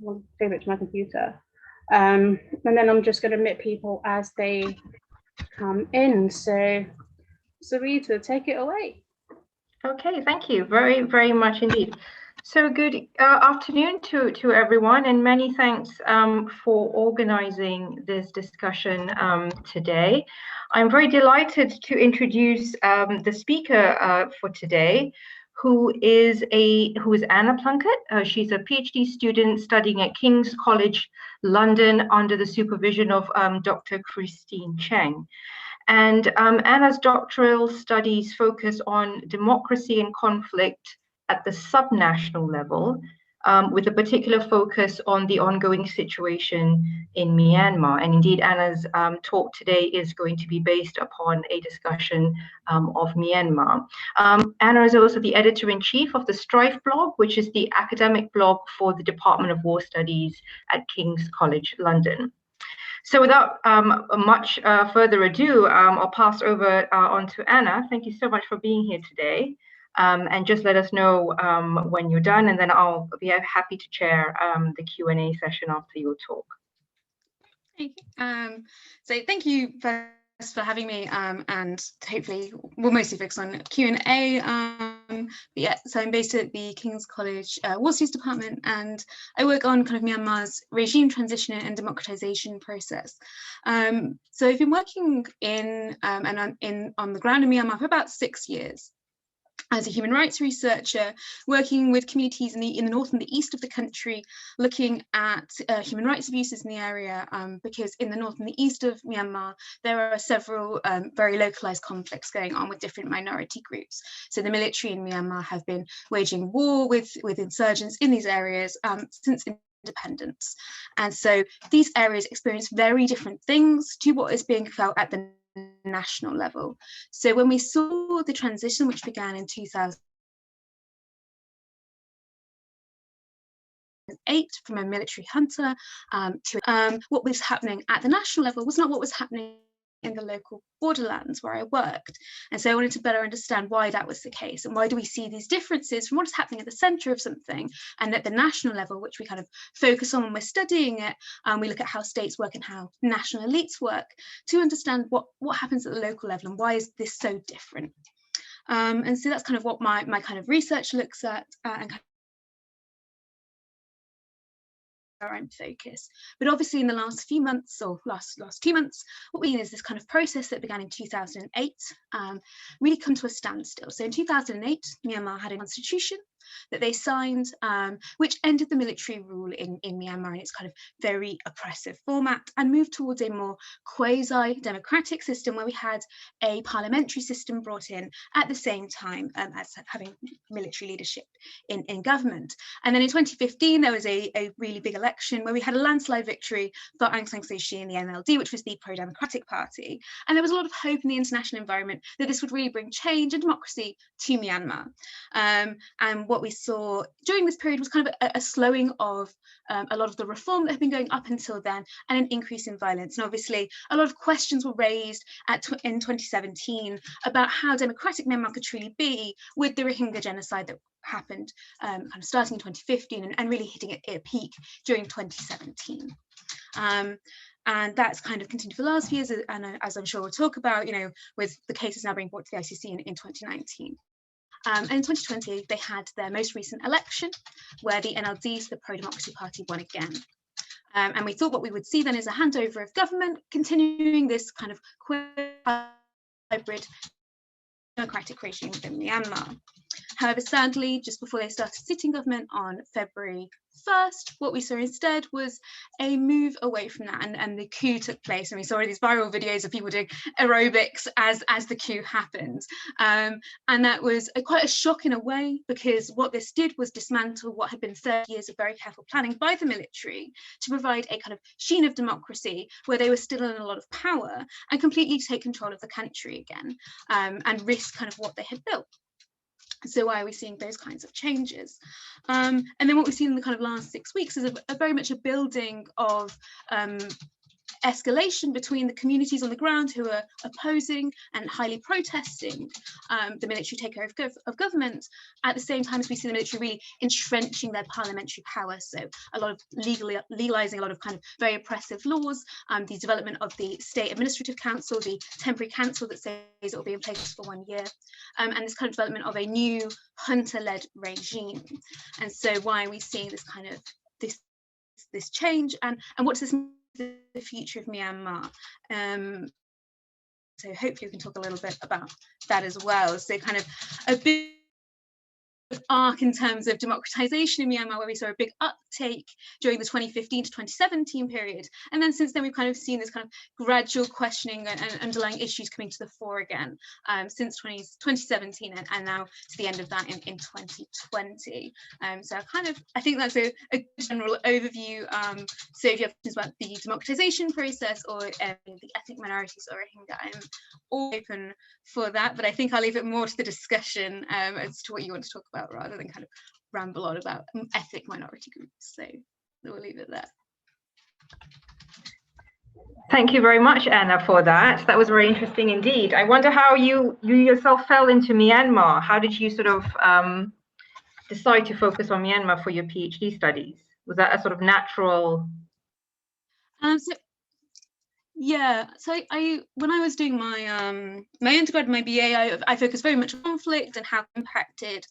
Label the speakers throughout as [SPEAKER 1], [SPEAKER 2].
[SPEAKER 1] I'll save it to my computer. And then I'm just going to admit people as they come in. So, Suwita, take it away.
[SPEAKER 2] Okay, thank you very, very much indeed. So good afternoon to everyone, and many thanks for organizing this discussion today. I'm very delighted to introduce the speaker for today, who is Anna Plunkett. She's a PhD student studying at King's College London under the supervision of Dr. Christine Cheng. And Anna's doctoral studies focus on democracy and conflict at the subnational level, with a particular focus on the ongoing situation in Myanmar. And indeed, Anna's talk today is going to be based upon a discussion of Myanmar. Anna is also the editor-in-chief of the Strife blog, which is the academic blog for the Department of War Studies at King's College London. So without much further ado, I'll pass over on to Anna. Thank you so much for being here today. And just let us know when you're done, and then I'll be happy to chair the Q&A session after your talk.
[SPEAKER 3] So thank you for having me, and hopefully we'll mostly focus on Q&A. But yeah, so I'm based at the King's College War Studies Department, and I work on kind of Myanmar's regime transition and democratization process. So I've been working on the ground in Myanmar for about 6 years as a human rights researcher, working with communities in the north and the east of the country, looking at human rights abuses in the area, because in the north and the east of Myanmar, there are several very localized conflicts going on with different minority groups. So the military in Myanmar have been waging war with insurgents in these areas since independence. And so these areas experience very different things to what is being felt at the national level. So when we saw the transition, which began in 2008 from a military junta to what was happening at the national level was not what was happening in the local borderlands where I worked. And so I wanted to better understand why that was the case, and why do we see these differences from what is happening at the center of something and at the national level, which we kind of focus on when we're studying it. We look at how states work and how national elites work to understand what happens at the local level and why is this so different. And so that's kind of what my kind of research looks at and kind our own focus. But obviously in the last few months, or last 2 months, what we see is this kind of process that began in 2008 really come to a standstill. So in 2008, Myanmar had a constitution that they signed, which ended the military rule in Myanmar in its kind of very oppressive format, and moved towards a more quasi-democratic system where we had a parliamentary system brought in at the same time as having military leadership in government. And then in 2015, there was a really big election where we had a landslide victory for Aung San Suu Kyi and the NLD, which was the pro-democratic party. And there was a lot of hope in the international environment that this would really bring change and democracy to Myanmar. And what we saw during this period was kind of a slowing of a lot of the reform that had been going up until then, and an increase in violence. And obviously a lot of questions were raised in 2017 about how democratic Myanmar could truly be with the Rohingya genocide that happened kind of starting in 2015 and really hitting at a peak during 2017. And that's kind of continued for the last few years, and as I'm sure we'll talk about, with the cases now being brought to the ICC in 2019. And in 2020, they had their most recent election, where the NLD, so the pro-democracy party, won again. And we thought what we would see then is a handover of government, continuing this kind of hybrid democratic regime within Myanmar. However, sadly, just before they started sitting government on February 1st, what we saw instead was a move away from that, and the coup took place. And we saw these viral videos of people doing aerobics as the coup happened. And that was quite a shock in a way, because what this did was dismantle what had been 30 years of very careful planning by the military to provide a kind of sheen of democracy where they were still in a lot of power, and completely take control of the country again, and risk kind of what they had built. So why are we seeing those kinds of changes? And then what we've seen in the kind of last 6 weeks is a very much a building of escalation between the communities on the ground who are opposing and highly protesting the military takeover of government, at the same time as we see the military really entrenching their parliamentary power. So a lot of legalizing a lot of kind of very oppressive laws, the development of the State Administrative Council, the temporary council that says it will be in place for 1 year, and this kind of development of a new junta-led regime. And so why are we seeing this kind of this change, and what does this mean for the future of Myanmar? So hopefully we can talk a little bit about that as well. So kind of a big arc in terms of democratization in Myanmar, where we saw a big uptake during the 2015 to 2017 period, and then since then we've kind of seen this kind of gradual questioning and underlying issues coming to the fore again, since 2017 and now to the end of that in 2020. So I think that's a general overview. So if you have questions about the democratization process or the ethnic minorities or Rohingya, I'm all open for that, but I think I'll leave it more to the discussion as to what you want to talk about, rather than kind of ramble on about ethnic minority groups. So we'll leave it there.
[SPEAKER 2] Thank you very much, Anna, for that. That was very interesting indeed. I wonder how you yourself fell into Myanmar. How did you sort of decide to focus on Myanmar for your PhD studies? Was that a sort of natural?
[SPEAKER 3] So I when I was doing my my undergrad, my BA, I focused very much on conflict and how it impacted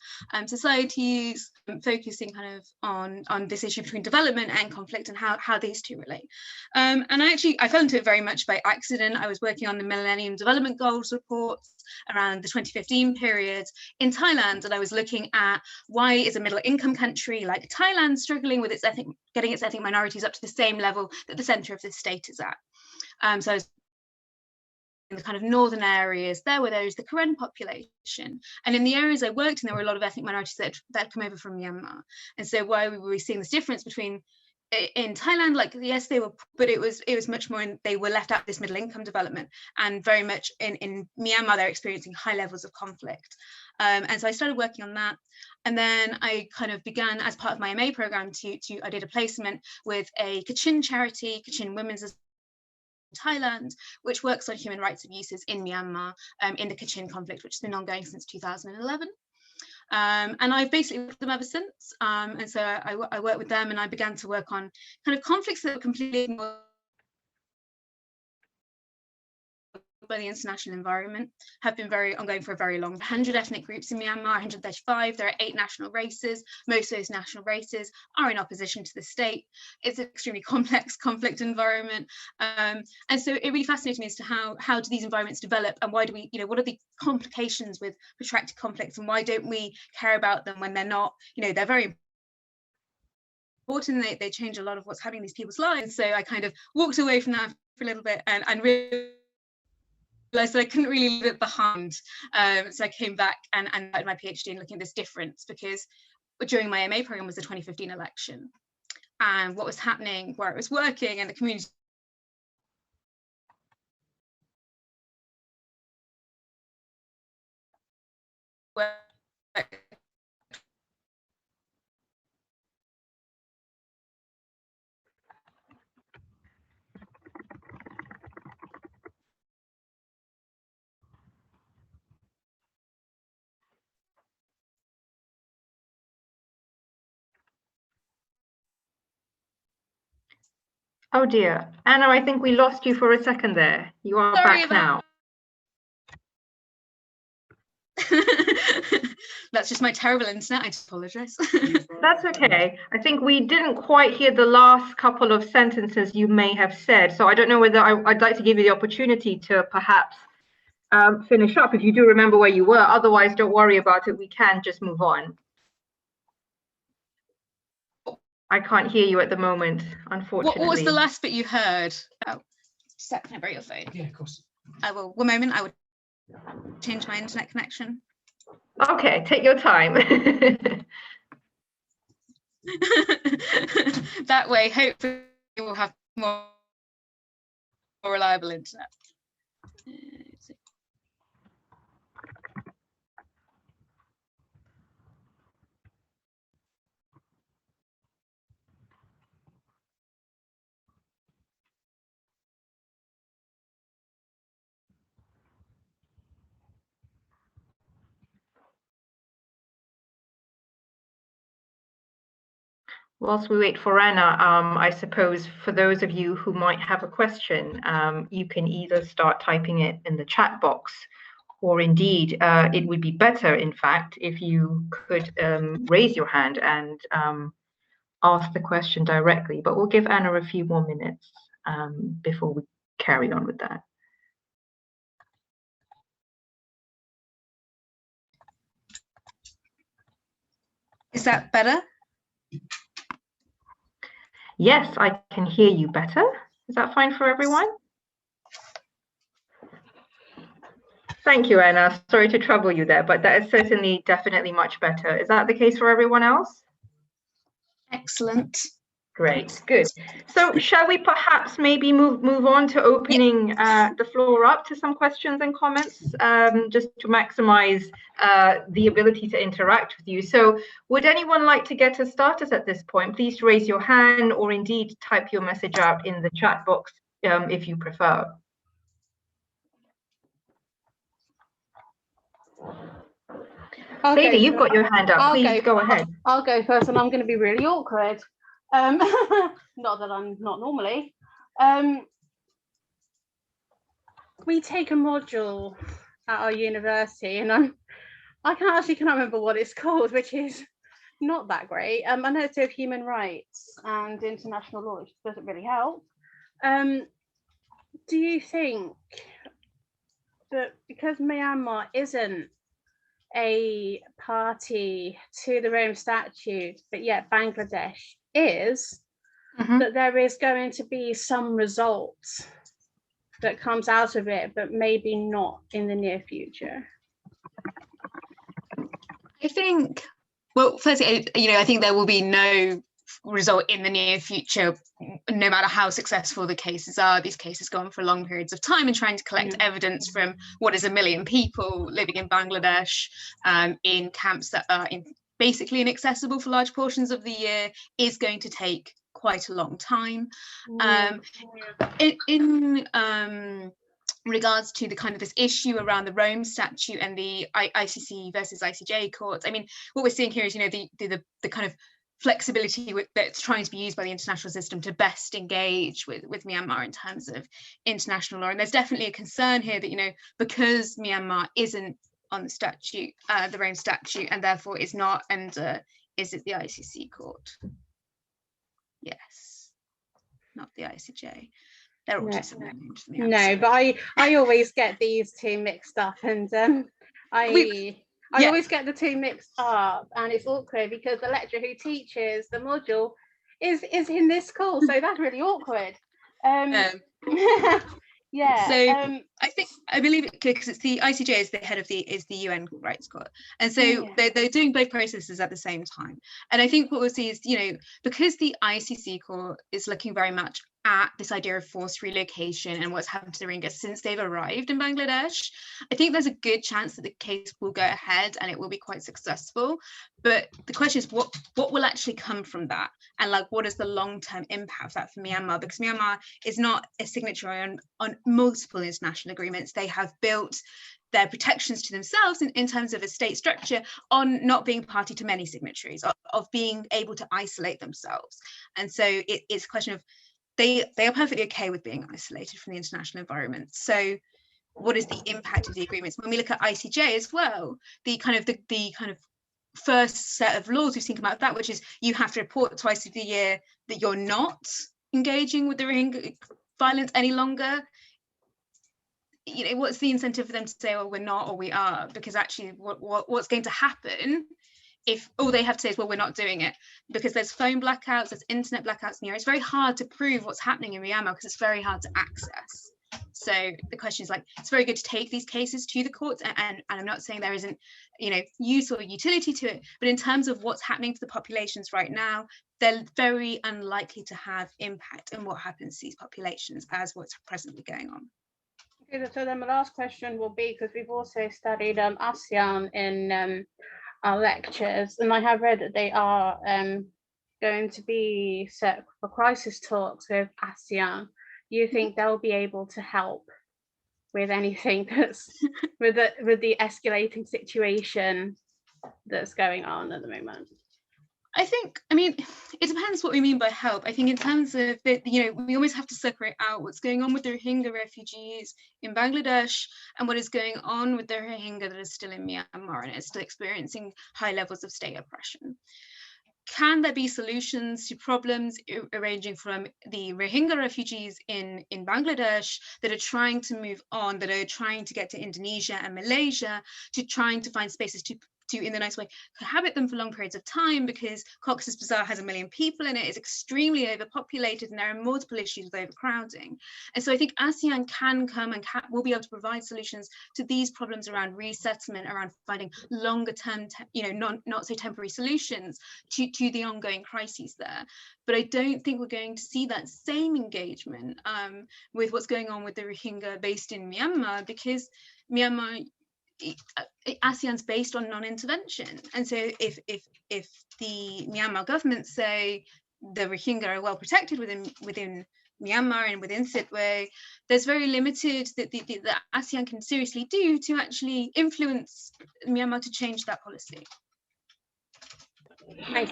[SPEAKER 3] societies, focusing kind of on this issue between development and conflict and how these two relate. And I fell into it very much by accident. I was working on the Millennium Development Goals reports around the 2015 period in Thailand, and I was looking at why is a middle income country like Thailand struggling with getting its ethnic minorities up to the same level that the centre of this state is at. So I was in the kind of northern areas there where there is the Karen population, and in the areas I worked in there were a lot of ethnic minorities that had come over from Myanmar. And so why we were seeing this difference between in Thailand, like yes they were, but it was much more they were left out of this middle income development, and very much in Myanmar they're experiencing high levels of conflict. And so I started working on that, and then I kind of began as part of my MA program I did a placement with a Kachin charity, Kachin Women's Thailand, which works on human rights abuses in Myanmar in the Kachin conflict, which has been ongoing since 2011. And I've basically worked with them ever since. And so I worked with them, and I began to work on kind of conflicts that were completely by the international environment, have been ongoing for a very long. 100 ethnic groups in Myanmar, 135. There are 8 national races. Most of those national races are in opposition to the state. It's an extremely complex conflict environment, and so it really fascinated me as to how do these environments develop, and why do we, what are the complications with protracted conflicts, and why don't we care about them when they're not, they're very important. They change a lot of what's happening in these people's lives. So I kind of walked away from that for a little bit and realized that I couldn't really leave it behind. So I came back and started my PhD in looking at this difference, because during my MA program was the 2015 election, and what was happening where I was working and the community
[SPEAKER 2] Oh dear, Anna, I think we lost you for a second there. You are back now.
[SPEAKER 3] That's just my terrible internet. I just apologize.
[SPEAKER 2] That's okay. I think we didn't quite hear the last couple of sentences you may have said. So I don't know whether I'd like to give you the opportunity to perhaps finish up if you do remember where you were. Otherwise, don't worry about it. We can just move on. I can't hear you at the moment, unfortunately.
[SPEAKER 3] What was the last bit you heard? Oh, can I borrow your phone?
[SPEAKER 4] Yeah, of course.
[SPEAKER 3] I will. One moment. I would change my internet connection.
[SPEAKER 2] Okay, take your time.
[SPEAKER 3] That way, hopefully, we'll have more reliable internet.
[SPEAKER 2] Whilst we wait for Anna, I suppose for those of you who might have a question, you can either start typing it in the chat box, or indeed, it would be better, in fact, if you could raise your hand and ask the question directly. But we'll give Anna a few more minutes before we carry on with that.
[SPEAKER 3] Is that better?
[SPEAKER 2] Yes, I can hear you better. Is that fine for everyone? Thank you, Anna. Sorry to trouble you there, but that is certainly definitely much better. Is that the case for everyone else?
[SPEAKER 3] Excellent.
[SPEAKER 2] Great, good. So shall we perhaps maybe move on to opening the floor up to some questions and comments, just to maximize the ability to interact with you. So would anyone like to get us started at this point? Please raise your hand or indeed type your message out in the chat box if you prefer. Lady, you've got your hand up. Please go ahead.
[SPEAKER 1] I'll go first, and I'm going to be really awkward. Not that I'm not normally. We take a module at our university, and I can't remember what it's called, which is not that great. I know it's of human rights and international law, which doesn't really help. Do you think that because Myanmar isn't a party to the Rome Statute, but yet Bangladesh is, that there is going to be some result that comes out of it, but maybe not in the near future?
[SPEAKER 3] I think, well, firstly, I think there will be no result in the near future, no matter how successful the cases are. These cases go on for long periods of time, and trying to collect evidence from what is 1 million people living in Bangladesh in camps that are basically inaccessible for large portions of the year is going to take quite a long time. In regards to the kind of this issue around the Rome Statute and the ICC versus ICJ courts, I mean, what we're seeing here is, the kind of flexibility that's trying to be used by the international system to best engage with Myanmar in terms of international law. And there's definitely a concern here that, because Myanmar isn't on the statute, the Rome Statute, and therefore is not under, is it the ICC court? Yes, not the ICJ. They're all just
[SPEAKER 1] no, but I always get these two mixed up, and I always get the two mixed up, and it's awkward because the lecturer who teaches the module is in this call, so that's really awkward. Yeah.
[SPEAKER 3] So I believe it because it's the ICJ is the head of the UN Rights Court, and so they're doing both processes at the same time. And I think what we'll see is, because the ICC court is looking very much at this idea of forced relocation and what's happened to the Rohingyas since they've arrived in Bangladesh, I think there's a good chance that the case will go ahead and it will be quite successful. But the question is, what will actually come from that, and what is the long-term impact of that for Myanmar? Because Myanmar is not a signatory on multiple international agreements. They have built their protections to themselves in terms of a state structure on not being party to many signatories, of being able to isolate themselves. And so it's a question of they are perfectly okay with being isolated from the international environment. So what is the impact of the agreements? When we look at ICJ as well, the kind of first set of laws we've seen come out of that, which is you have to report twice a year that you're not engaging with the Rohingya violence any longer. What's the incentive for them to say, well, we're not, or we are? Because actually what's going to happen if all they have to say is, well, we're not doing it? Because there's phone blackouts, there's internet blackouts in the area. It's very hard to prove what's happening in Myanmar because it's very hard to access. So the question is, it's very good to take these cases to the courts, and I'm not saying there isn't, use or utility to it, but in terms of what's happening to the populations right now, they're very unlikely to have impact on what happens to these populations as what's presently going on.
[SPEAKER 1] Okay, so then my last question will be, because we've also studied ASEAN in our lectures, and I have read that they are going to be set for crisis talks with ASEAN. You think they'll be able to help with anything that's with the escalating situation that's going on at the moment?
[SPEAKER 3] I think, I mean, it depends what we mean by help. I think in terms of the, we always have to separate out what's going on with the Rohingya refugees in Bangladesh and what is going on with the Rohingya that is still in Myanmar and is still experiencing high levels of state oppression. Can there be solutions to problems ranging from the Rohingya refugees in Bangladesh that are trying to move on, that are trying to get to Indonesia and Malaysia, to trying to find spaces to in the nice way, cohabit them for long periods of time, because Cox's Bazar has 1 million people in it, is extremely overpopulated, and there are multiple issues with overcrowding. And so I think ASEAN can come and will be able to provide solutions to these problems around resettlement, around finding longer term, not so temporary solutions to the ongoing crises there. But I don't think we're going to see that same engagement with what's going on with the Rohingya based in Myanmar, because Myanmar, ASEAN's based on non-intervention, and so if the Myanmar government say the Rohingya are well protected within Myanmar and within Sitwe, there's very limited that the ASEAN can seriously do to actually influence Myanmar to change that policy.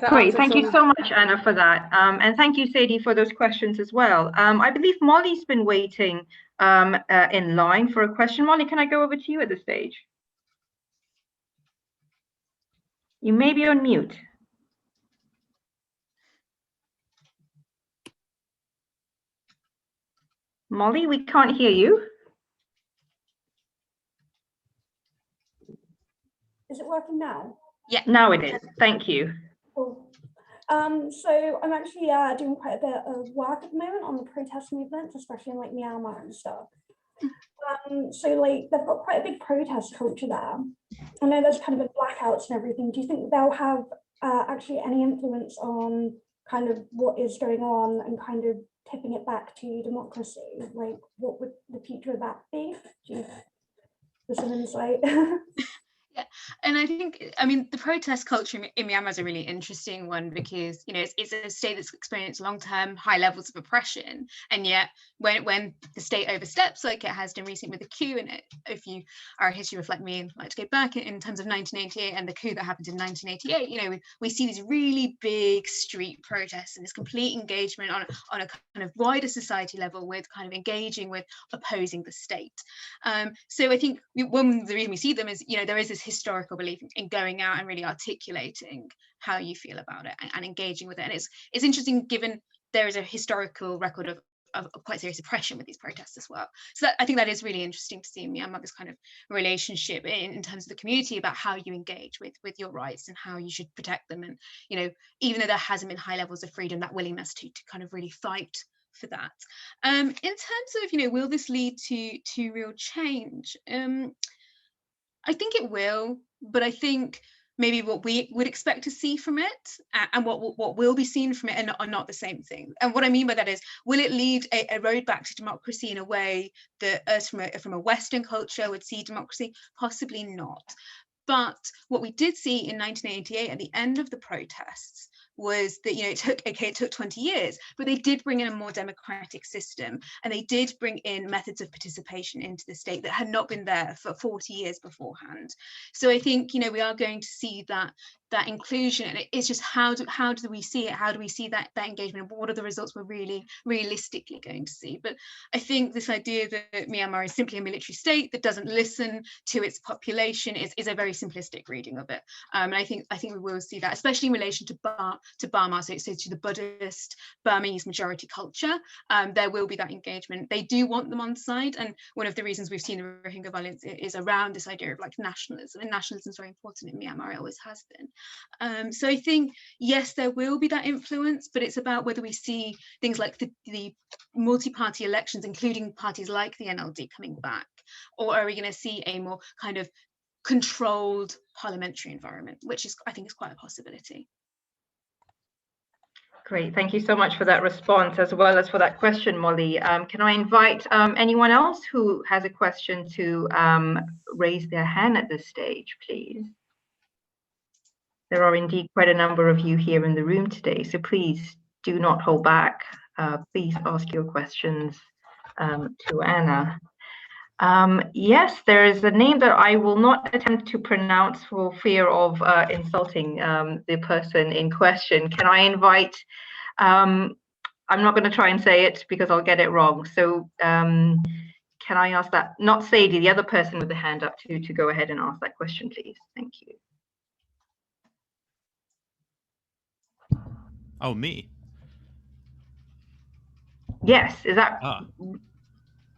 [SPEAKER 2] Great, thank you so much, Anna, for that. And thank you, Sadie, for those questions as well. I believe Molly's been waiting in line for a question. Molly, can I go over to you at this stage? You may be on mute. Molly, we can't hear you.
[SPEAKER 4] Is it working now?
[SPEAKER 3] Yeah.
[SPEAKER 2] Now it is. Thank you.
[SPEAKER 4] Cool. So I'm actually doing quite a bit of work at the moment on the protest movements, especially in like Myanmar and stuff. So like they've got quite a big protest culture there. I know there's kind of been blackouts and everything. Do you think they'll have actually any influence on kind of what is going on and kind of tipping it back to democracy? Like, what would the future of that be? Do you have some insight?
[SPEAKER 3] Yeah, and I think, I mean, the protest culture in Myanmar is a really interesting one, because, it's a state that's experienced long-term high levels of oppression, and yet when the state oversteps, like it has done recently with the coup, and if you are a history reflect me and like to go back in terms of 1988 and the coup that happened in 1988, we see these really big street protests and this complete engagement on a kind of wider society level with kind of engaging with opposing the state. So I think one of the reason we see them is, there is this historical belief in going out and really articulating how you feel about it and engaging with it. And it's interesting, given there is a historical record of quite serious oppression with these protests as well. So I think that is really interesting to see in Myanmar, this kind of relationship in terms of the community about how you engage with your rights and how you should protect them. And, even though there hasn't been high levels of freedom, that willingness to kind of really fight for that. In terms of, will this lead to real change? I think it will, but I think maybe what we would expect to see from it and what will be seen from it are not the same thing. And what I mean by that is, will it lead a road back to democracy in a way that us from a Western culture would see democracy? Possibly not. But what we did see in 1988 at the end of the protests was that, it took 20 years, but they did bring in a more democratic system, and they did bring in methods of participation into the state that had not been there for 40 years beforehand. So I think, we are going to see that inclusion, and it's just how do we see it? How do we see that engagement? What are the results we're really realistically going to see? But I think this idea that Myanmar is simply a military state that doesn't listen to its population is a very simplistic reading of it. And I think we will see that, especially in relation to Burma, so to the Buddhist Burmese majority culture. There will be that engagement. They do want them on side, and one of the reasons we've seen the Rohingya violence is around this idea of like nationalism, and nationalism is very important in Myanmar. It always has been. So I think, yes, there will be that influence, but it's about whether we see things like the multi-party elections, including parties like the NLD, coming back, or are we going to see a more kind of controlled parliamentary environment, which I think is quite a possibility.
[SPEAKER 2] Great, thank you so much for that response, as well as for that question, Molly. Can I invite anyone else who has a question to raise their hand at this stage, please? There are indeed quite a number of you here in the room today, so please do not hold back. Please ask your questions to Anna. Yes, there is a name that I will not attempt to pronounce for fear of insulting the person in question. Can I invite, I'm not going to try and say it because I'll get it wrong. So can I ask that, not Sadie, the other person with the hand up to go ahead and ask that question, please? Thank you.
[SPEAKER 5] Oh, me?
[SPEAKER 2] Yes, is that?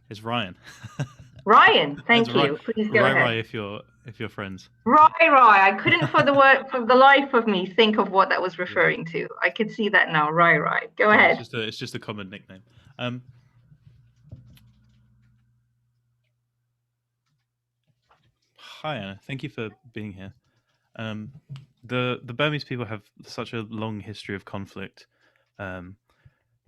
[SPEAKER 5] It's Ryan.
[SPEAKER 2] Ryan, thank you. Please go ahead.
[SPEAKER 5] Rai, if you're friends.
[SPEAKER 2] Rai. I couldn't for the life of me think of what that was referring to. I could see that now. Rai. Go ahead.
[SPEAKER 5] It's just a common nickname. Hi, Anna. Thank you for being here. The Burmese people have such a long history of conflict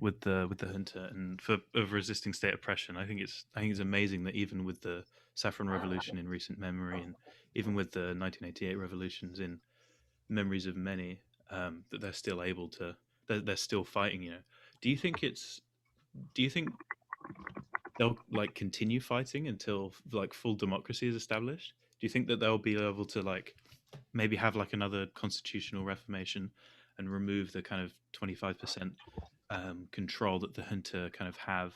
[SPEAKER 5] with the junta and of resisting state oppression. I think it's amazing that even with the Saffron Revolution in recent memory, and even with the 1988 revolutions in memories of many, that they're still able to, they're still fighting. You know, do you think they'll like continue fighting until like full democracy is established? Do you think that they'll be able to like maybe have like another constitutional reformation and remove the kind of 25% control that the junta kind of have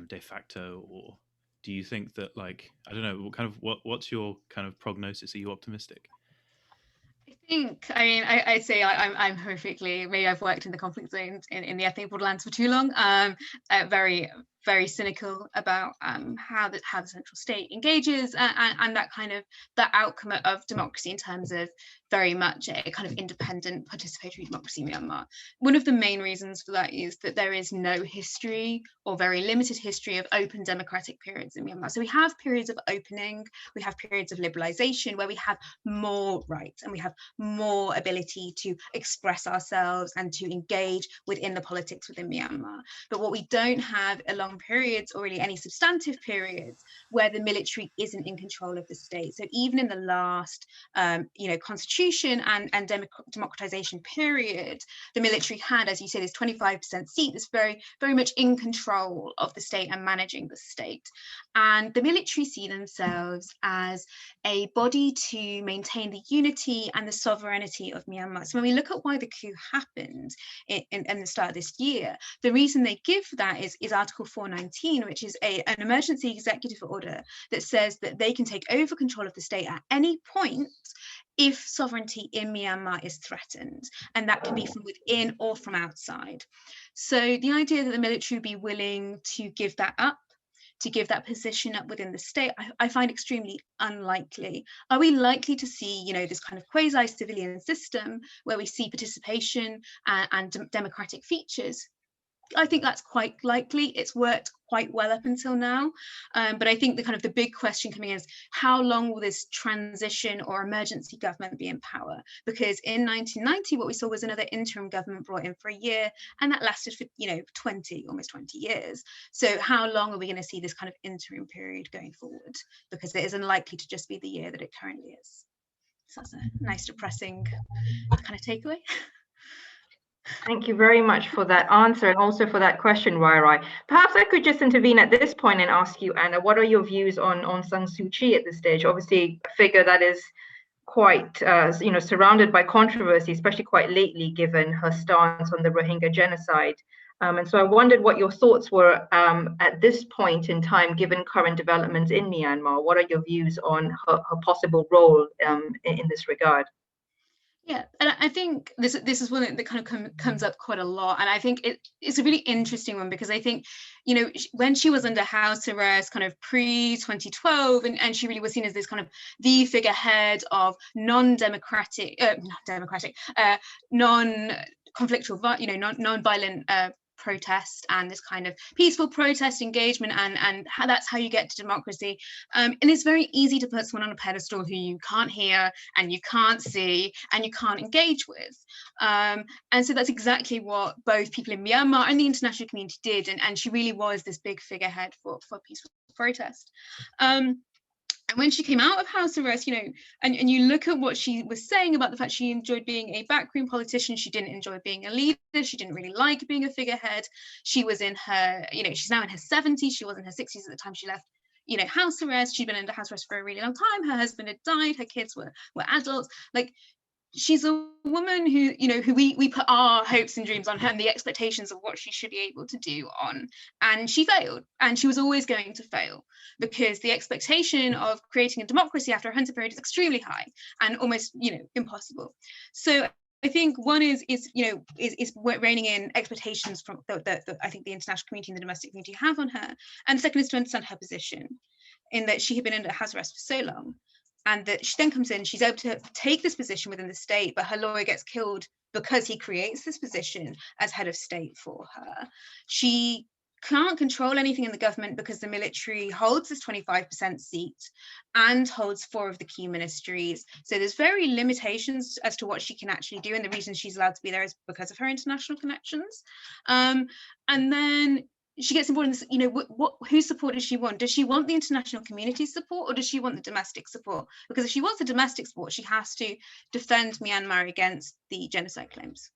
[SPEAKER 5] de facto? Or do you think that, like, I don't know, what's your kind of prognosis? Are you optimistic?
[SPEAKER 3] I mean, I'd say I'm horrifically, maybe I've worked in the conflict zones in the ethnic borderlands for too long, very, very cynical about how the central state engages and that outcome of democracy in terms of very much a kind of independent participatory democracy in Myanmar. One of the main reasons for that is that there is no history or very limited history of open democratic periods in Myanmar. So we have periods of opening, we have periods of liberalization where we have more rights and we have more ability to express ourselves and to engage within the politics within Myanmar. But what we don't have are long periods or really any substantive periods where the military isn't in control of the state. So even in the last, constitution and democratization period, the military had, as you say, this 25% seat, that's very, very much in control of the state and managing the state. And the military see themselves as a body to maintain the unity and the sovereignty of Myanmar. So when we look at why the coup happened in the start of this year, the reason they give for that is Article 419, which is an emergency executive order that says that they can take over control of the state at any point if sovereignty in Myanmar is threatened, and that can be from within or from outside. So the idea that the military would be willing to give that up, to give that position up within the state, I find extremely unlikely. Are we likely to see, this kind of quasi-civilian system where we see participation and democratic features? I think that's quite likely. It's worked quite well up until now. But I think the big question coming in is how long will this transition or emergency government be in power? Because in 1990, what we saw was another interim government brought in for a year, and that lasted for, almost 20 years. So how long are we going to see this kind of interim period going forward? Because it is unlikely to just be the year that it currently is. So that's a nice depressing kind of takeaway.
[SPEAKER 2] Thank you very much for that answer and also for that question, Rai. Perhaps I could just intervene at this point and ask you, Anna, what are your views on Aung San Suu Kyi at this stage? Obviously, a figure that is quite, surrounded by controversy, especially quite lately, given her stance on the Rohingya genocide. And so I wondered what your thoughts were at this point in time, given current developments in Myanmar. What are your views on her possible role in this regard?
[SPEAKER 3] Yeah, and I think this is one that kind of comes up quite a lot, and I think it's a really interesting one because I think, when she was under house arrest, kind of pre-2012, and she really was seen as this kind of the figurehead of non-conflictual, non-violent protest and this kind of peaceful protest engagement, and that's how you get to democracy. And it's very easy to put someone on a pedestal who you can't hear and you can't see and you can't engage with. And so that's exactly what both people in Myanmar and the international community did, and she really was this big figurehead for peaceful protest. And when she came out of house arrest, and you look at what she was saying about the fact she enjoyed being a backroom politician, she didn't enjoy being a leader, she didn't really like being a figurehead. She was in her, she's now in her 70s, she was in her 60s at the time she left, you know, house arrest. She'd been under house arrest for a really long time. Her husband had died. Her kids were adults. Like, she's a woman who, you know, who we put our hopes and dreams on her and the expectations of what she should be able to do on. And she failed, and she was always going to fail, because the expectation of creating a democracy after a hunter period is extremely high and almost, you know, impossible. So I think one is reining in expectations from the I think the international community and the domestic community have on her. And the second is to understand her position, in that she had been under house arrest for so long, and that she then comes in, she's able to take this position within the state, but her lawyer gets killed because he creates this position as head of state for her. She can't control anything in the government because the military holds this 25% seat and holds 4 of the key ministries. So there's very limitations as to what she can actually do, and the reason she's allowed to be there is because of her international connections. And then she gets involved in this, you know, whose support does she want? Does she want the international community's support, or does she want the domestic support? Because if she wants the domestic support, she has to defend Myanmar against the genocide claims.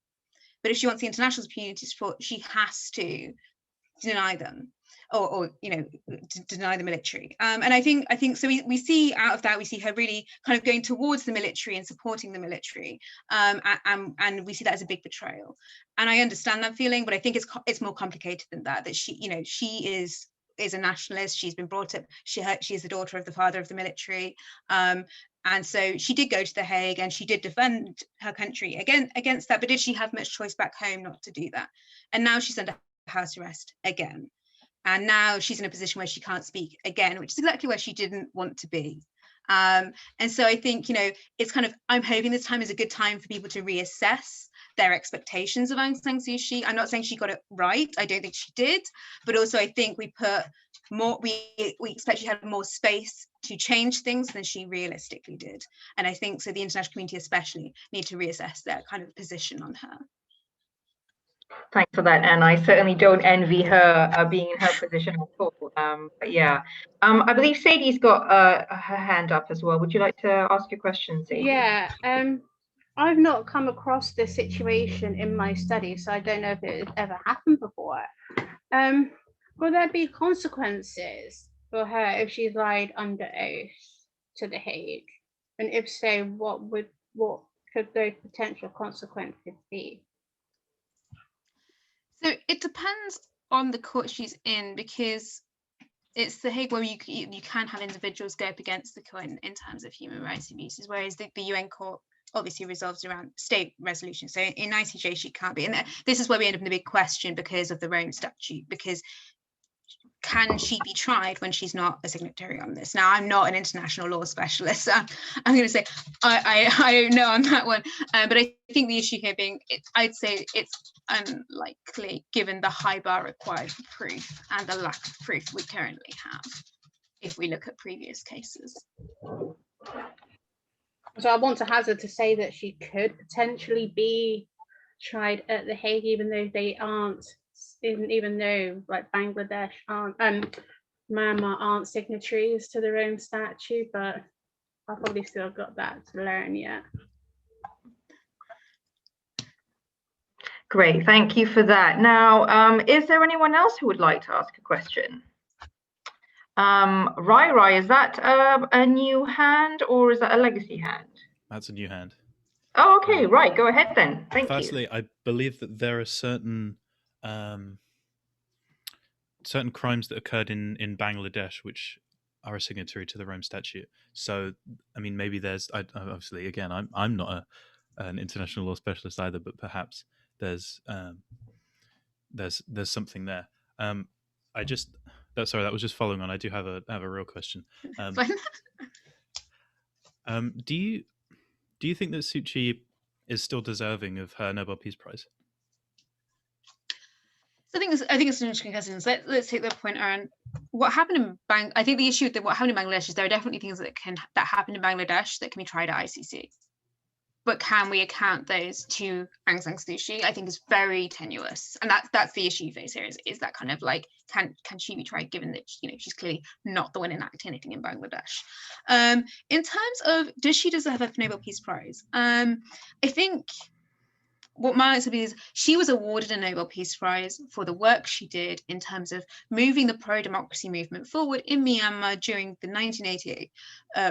[SPEAKER 3] But if she wants the international community support, she has to deny them, or you know, deny the military. And I think so. We see out of that, we see her really kind of going towards the military and supporting the military, and we see that as a big betrayal. And I understand that feeling, but I think it's more complicated than that. That she, you know, she is a nationalist. She's been brought up. She is the daughter of the father of the military. And so she did go to The Hague, and she did defend her country against that. But did she have much choice back home not to do that? And now she's under house arrest again. And now she's in a position where she can't speak again, which is exactly where she didn't want to be. And so I think, you know, it's kind of, I'm hoping this time is a good time for people to reassess their expectations of Aung San Suu Kyi. I'm not saying she got it right. I don't think she did. But also I think we put more, we expect she had more space to change things than she realistically did. And I think so the international community especially need to reassess their kind of position on her.
[SPEAKER 2] Thanks for that, Anna. I certainly don't envy her being in her position at all. But yeah, I believe Sadie's got her hand up as well. Would you like to ask your question, Sadie?
[SPEAKER 1] Yeah, I've not come across this situation in my study, so I don't know if it ever happened before. Will there be consequences for her if she's lied under oath to The Hague? And if so, what could those potential consequences be?
[SPEAKER 3] So it depends on the court she's in, because it's The Hague where you can have individuals go up against the court in terms of human rights abuses, whereas the UN court obviously resolves around state resolution. So in ICJ she can't be. And this is where we end up in the big question because of the Rome Statute, because can she be tried when she's not a signatory on this? Now, I'm not an international law specialist, so I'm going to say I don't know on that one. But I think the issue here being, I'd say it's unlikely given the high bar required for proof and the lack of proof we currently have, if we look at previous cases.
[SPEAKER 1] So I want to hazard to say that she could potentially be tried at The Hague, even though they aren't, even though like Bangladesh aren't, Myanmar aren't signatories to the Rome Statute, but I've probably still got that to learn yet.
[SPEAKER 2] Great, thank you for that. Now, is there anyone else who would like to ask a question? Rai, is that a new hand or is that a legacy hand?
[SPEAKER 5] That's a new hand.
[SPEAKER 2] Oh, okay, right, go ahead then. Thank you.
[SPEAKER 5] Firstly, I believe that there are certain crimes that occurred in Bangladesh which are a signatory to the Rome Statute. So, I mean, maybe there's, obviously, again, I'm not an international law specialist either, but perhaps there's something there. Sorry, that was just following on. I do have a real question. Do you think that Suu Kyi is still deserving of her Nobel Peace Prize?
[SPEAKER 3] So I think it's an interesting question. So let's take the point around what happened in I think the issue with what happened in Bangladesh is there are definitely things that happened in Bangladesh that can be tried at ICC. But can we account those to Aung San Suu Kyi? I think is very tenuous, and that's the issue you face here. Is that kind of like can she be tried, given that she's clearly not the one enacting anything in Bangladesh? In terms of does she deserve a Nobel Peace Prize? I think what my answer is, she was awarded a Nobel Peace Prize for the work she did in terms of moving the pro-democracy movement forward in Myanmar during the 1988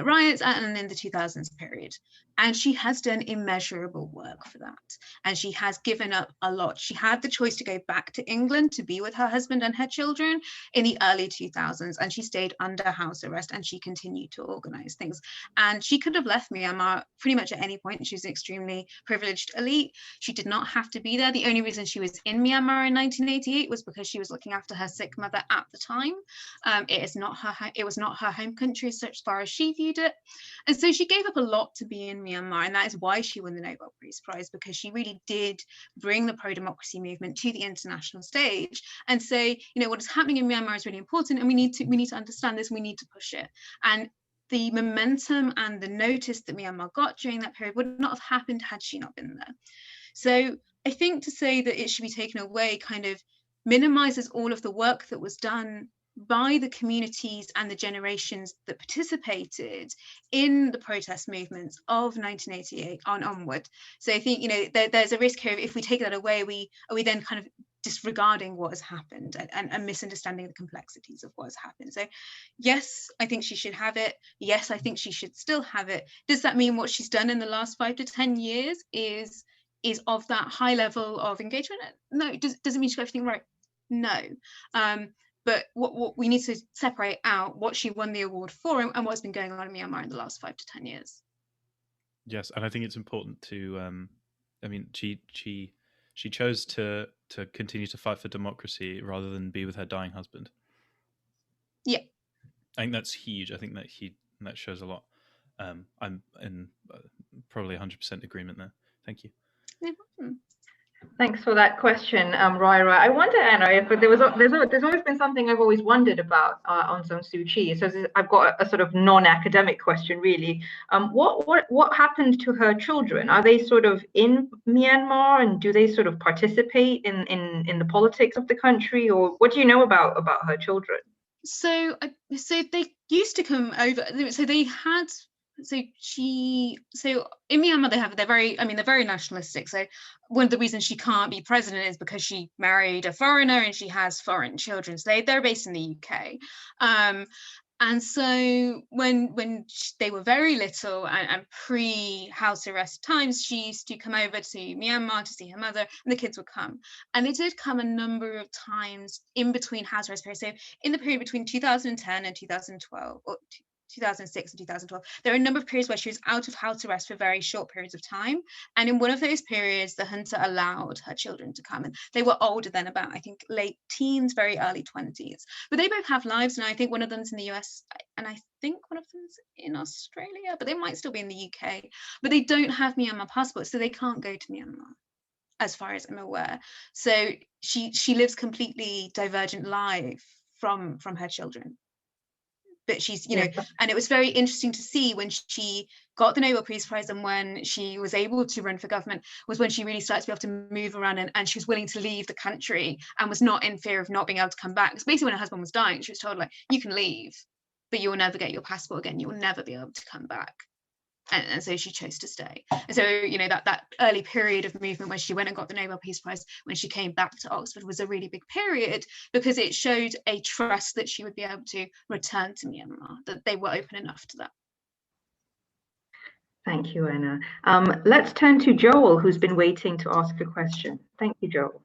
[SPEAKER 3] riots and in the 2000s period. And she has done immeasurable work for that. And she has given up a lot. She had the choice to go back to England to be with her husband and her children in the early 2000s. And she stayed under house arrest and she continued to organize things. And she could have left Myanmar pretty much at any point. She's an extremely privileged elite. She did not have to be there. The only reason she was in Myanmar in 1988 was because she was looking after her sick mother at the time. It was not her home country as far as she viewed it. And so she gave up a lot to be in Myanmar, and that is why she won the Nobel Peace Prize, because she really did bring the pro-democracy movement to the international stage and say, you know, what is happening in Myanmar is really important, and we need to understand this, we need to push it. And the momentum and the notice that Myanmar got during that period would not have happened had she not been there. So I think to say that it should be taken away kind of minimizes all of the work that was done by the communities and the generations that participated in the protest movements of 1988 onward. So I think, you know, there's a risk here of, if we take that away, are we then kind of disregarding what has happened and misunderstanding the complexities of what has happened. So yes, I think she should have it. Yes, I think she should still have it. Does that mean what she's done in the last 5 to 10 years is of that high level of engagement? No. Does it mean she got everything right? No. But what we need to separate out what she won the award for and what's been going on in Myanmar in the last 5 to 10 years.
[SPEAKER 5] Yes, and I think it's important to, I mean, she chose to continue to fight for democracy rather than be with her dying husband.
[SPEAKER 3] Yeah,
[SPEAKER 5] I think that's huge. I think that shows a lot. I'm in probably 100% agreement there. Thank you.
[SPEAKER 3] no problem.
[SPEAKER 2] Thanks for that question, Raira. I wonder, Anna, if there's always been something I've always wondered about Aung San Suu Kyi. So I've got a sort of non-academic question, really. What happened to her children? Are they sort of in Myanmar, and do they sort of participate in the politics of the country, or what do you know about her children?
[SPEAKER 3] So they used to come over. So they had. So in Myanmar they're very nationalistic. So one of the reasons she can't be president is because she married a foreigner and she has foreign children. So they're based in the UK. And so when they were very little and pre-house arrest times, she used to come over to Myanmar to see her mother, and the kids would come. And they did come a number of times in between house arrest periods. So in the period between 2010 and 2012, or 2006 and 2012, there are a number of periods where she was out of house arrest for very short periods of time. And in one of those periods, the junta allowed her children to come. And they were older than about, I think, late teens, very early 20s. But they both have lives now. I think one of them's in the US, and I think one of them's in Australia, but they might still be in the UK. But they don't have Myanmar passports, so they can't go to Myanmar, as far as I'm aware. So she lives completely divergent life from her children. But she's, you know, and it was very interesting to see when she got the Nobel Peace Prize and when she was able to run for government, was when she really started to be able to move around and she was willing to leave the country and was not in fear of not being able to come back. Because basically when her husband was dying, she was told, like, you can leave, but you will never get your passport again. You will never be able to come back. And so she chose to stay. And so, you know, that early period of movement where she went and got the Nobel Peace Prize when she came back to Oxford was a really big period, because it showed a trust that she would be able to return to Myanmar, that they were open enough to that.
[SPEAKER 2] Thank you, Anna. Let's turn to Joel, who's been waiting to ask a question. Thank you, Joel.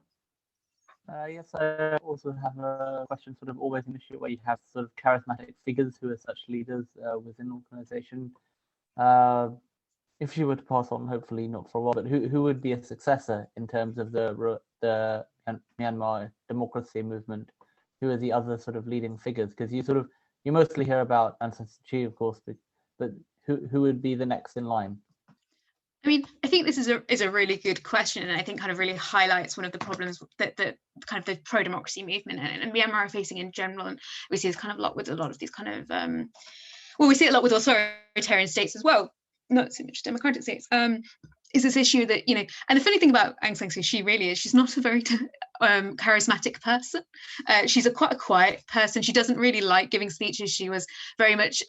[SPEAKER 6] Yes, I also have a question, sort of always an issue where you have sort of charismatic figures who are such leaders within an organization. If she were to pass on, hopefully not for a while, but who would be a successor in terms of the Myanmar democracy movement? Who are the other sort of leading figures? Because you mostly hear about Aung San Suu Kyi, of course, but who would be the next in line?
[SPEAKER 3] I mean, I think this is a really good question, and I think kind of really highlights one of the problems that kind of the pro-democracy movement and Myanmar are facing in general. And we see this kind of lot with a lot of these kind of well, we see it a lot with authoritarian states as well, not so much democratic states, is this issue that, you know, and the funny thing about Aung San Suu Kyi really is she's not a very charismatic person. She's quite a quiet person. She doesn't really like giving speeches. She was very much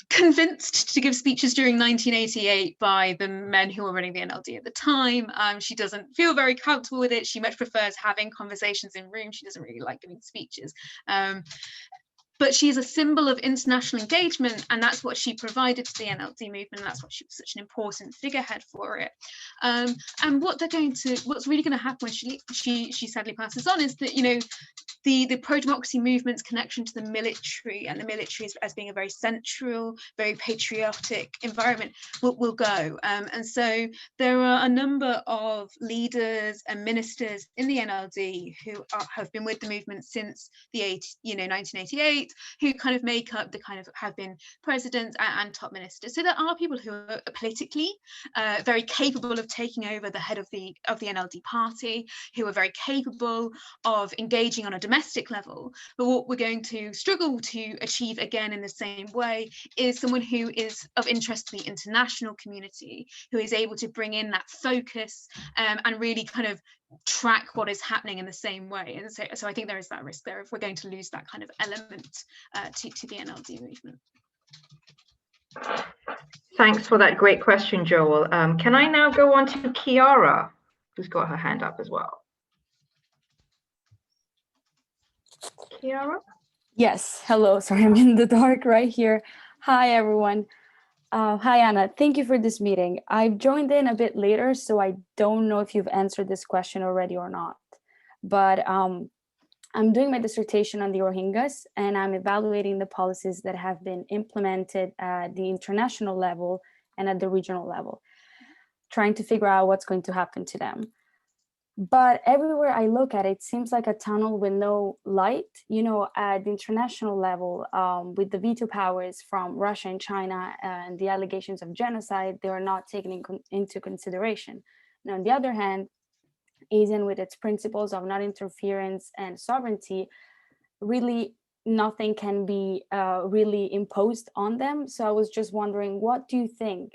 [SPEAKER 3] convinced to give speeches during 1988 by the men who were running the NLD at the time. She doesn't feel very comfortable with it. She much prefers having conversations in rooms. She doesn't really like giving speeches. But she's a symbol of international engagement, and that's what she provided to the NLD movement, and that's why she was such an important figurehead for it. And what's really going to happen when she sadly passes on is that, you know, the pro-democracy movement's connection to the military, and the military as being a very central, very patriotic environment will go. And so there are a number of leaders and ministers in the NLD who have been with the movement since the 1988, who kind of make up the kind of have been presidents and top ministers. So there are people who are politically very capable of taking over the head of the NLD party, who are very capable of engaging on a domestic level. But what we're going to struggle to achieve again in the same way is someone who is of interest to the international community, who is able to bring in that focus and really kind of track what is happening in the same way. And so I think there is that risk there if we're going to lose that kind of element to the NLD movement.
[SPEAKER 2] Thanks for that great question, Joel. Can I now go on to Kiara, who's got her hand up as well? Kiara?
[SPEAKER 7] Yes, hello. Sorry, I'm in the dark right here. Hi, everyone. Hi, Anna. Thank you for this meeting. I've joined in a bit later, so I don't know if you've answered this question already or not. But I'm doing my dissertation on the Rohingyas, and I'm evaluating the policies that have been implemented at the international level and at the regional level, trying to figure out what's going to happen to them. But everywhere I look at it, it seems like a tunnel with no light. You know, at the international level, with the veto powers from Russia and China and the allegations of genocide, they are not taken into consideration. And on the other hand, ASEAN, with its principles of non-interference and sovereignty, really nothing can be really imposed on them. So I was just wondering, what do you think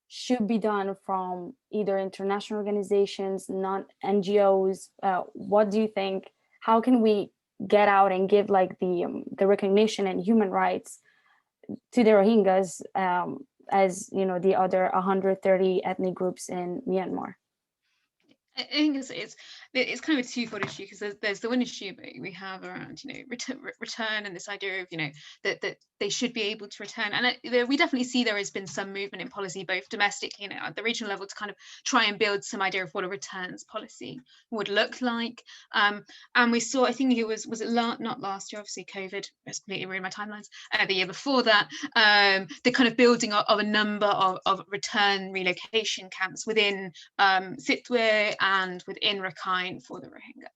[SPEAKER 7] should be done from either international organizations, non-NGOs? What do you think? How can we get out and give like the recognition and human rights to the Rohingyas as, you know, the other 130 ethnic groups in Myanmar?
[SPEAKER 3] I think it's kind of a twofold issue, because there's the one issue we have around, you know, return and this idea of, you know, that they should be able to return. And we definitely see there has been some movement in policy, both domestic, you know, at the regional level, to kind of try and build some idea of what a returns policy would look like. And we saw, I think it was it not last year, obviously COVID has completely ruined my timelines, the year before that, the kind of building of a number of return relocation camps within Sitwe and within Rakhine for the Rohingya.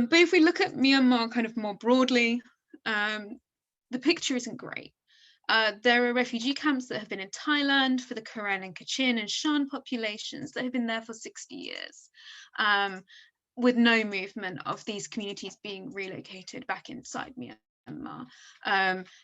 [SPEAKER 3] But if we look at Myanmar kind of more broadly, the picture isn't great. There are refugee camps that have been in Thailand for the Karen and Kachin and Shan populations that have been there for 60 years, with no movement of these communities being relocated back inside Myanmar.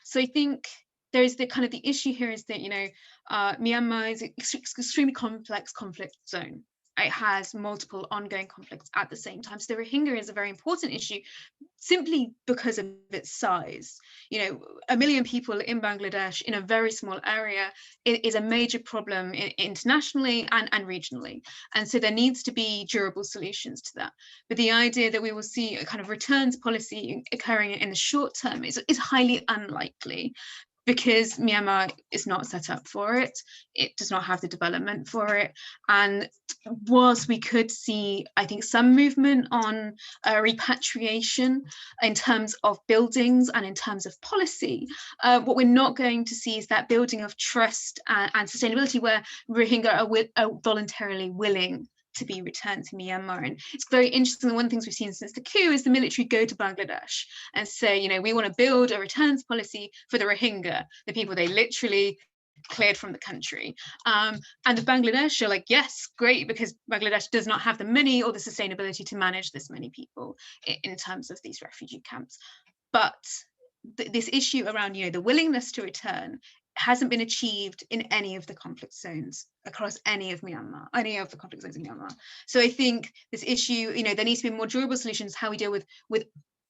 [SPEAKER 3] So I think there is the kind of the issue here is that, you know, Myanmar is an extremely complex conflict zone. It has multiple ongoing conflicts at the same time. So the Rohingya is a very important issue simply because of its size. You know, 1 million people in Bangladesh in a very small area is a major problem internationally and regionally. And so there needs to be durable solutions to that. But the idea that we will see a kind of returns policy occurring in the short term is highly unlikely, because Myanmar is not set up for it. It does not have the development for it. And whilst we could see, I think, some movement on repatriation in terms of buildings and in terms of policy, what we're not going to see is that building of trust and sustainability where Rohingya are voluntarily willing to be returned to Myanmar. And it's very interesting. One of the things we've seen since the coup is the military go to Bangladesh and say, you know, we want to build a returns policy for the Rohingya, the people they literally cleared from the country. And the Bangladesh are like, yes, great, because Bangladesh does not have the money or the sustainability to manage this many people in terms of these refugee camps. But this issue around, you know, the willingness to return hasn't been achieved in any of the conflict zones across any of the conflict zones in Myanmar. So I think this issue, you know, there needs to be more durable solutions how we deal with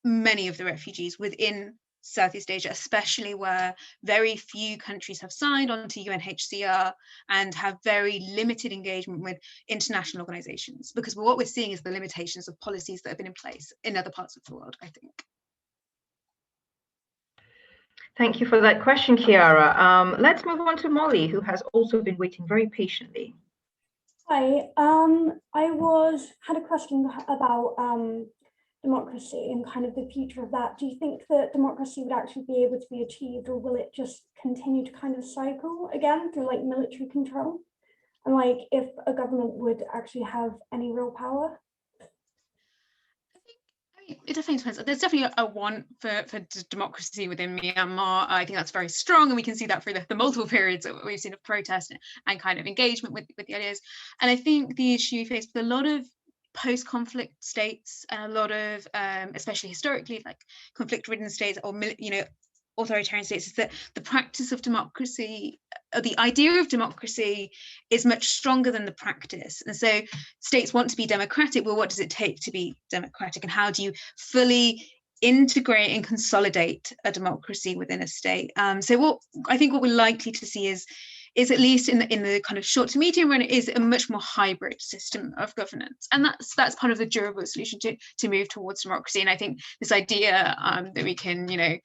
[SPEAKER 3] many of the refugees within Southeast Asia, especially where very few countries have signed on to UNHCR and have very limited engagement with international organizations, because what we're seeing is the limitations of policies that have been in place in other parts of the world, I think.
[SPEAKER 2] Thank you for that question, Chiara. Let's move on to Molly, who has also been waiting very patiently.
[SPEAKER 4] Hi, I had a question about democracy and kind of the future of that. Do you think that democracy would actually be able to be achieved, or will it just continue to kind of cycle again through like military control? And like if a government would actually have any real power?
[SPEAKER 3] It definitely depends. There's definitely a want for democracy within Myanmar. I think that's very strong, and we can see that through the multiple periods that we've seen of protest and kind of engagement with the ideas. And I think the issue faced with a lot of post-conflict states and a lot of, especially historically, like conflict-ridden states or authoritarian states, is that the practice of democracy, or the idea of democracy, is much stronger than the practice. And so states want to be democratic. Well, what does it take to be democratic, and how do you fully integrate and consolidate a democracy within a state? So what we're likely to see is at least in the kind of short to medium run, is a much more hybrid system of governance, and that's part of the durable solution to move towards democracy. And I think this idea that we can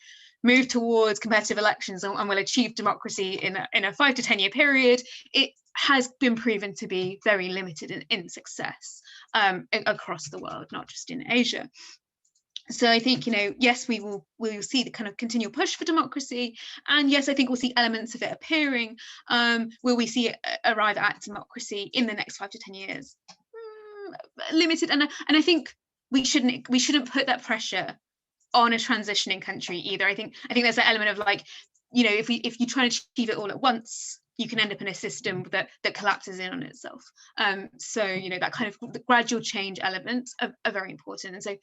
[SPEAKER 3] move towards competitive elections and will achieve democracy in a 5 to 10 year period, it has been proven to be very limited in success across the world, not just in Asia. So I think, yes, we will see the kind of continual push for democracy, and yes, I think we'll see elements of it appearing. Will we see it arrive at democracy in the next 5 to 10 years? Limited, and I think we shouldn't put that pressure on a transitioning country either. I think there's an element of like, if you try to achieve it all at once, you can end up in a system that collapses in on itself. So that kind of the gradual change elements are very important. And so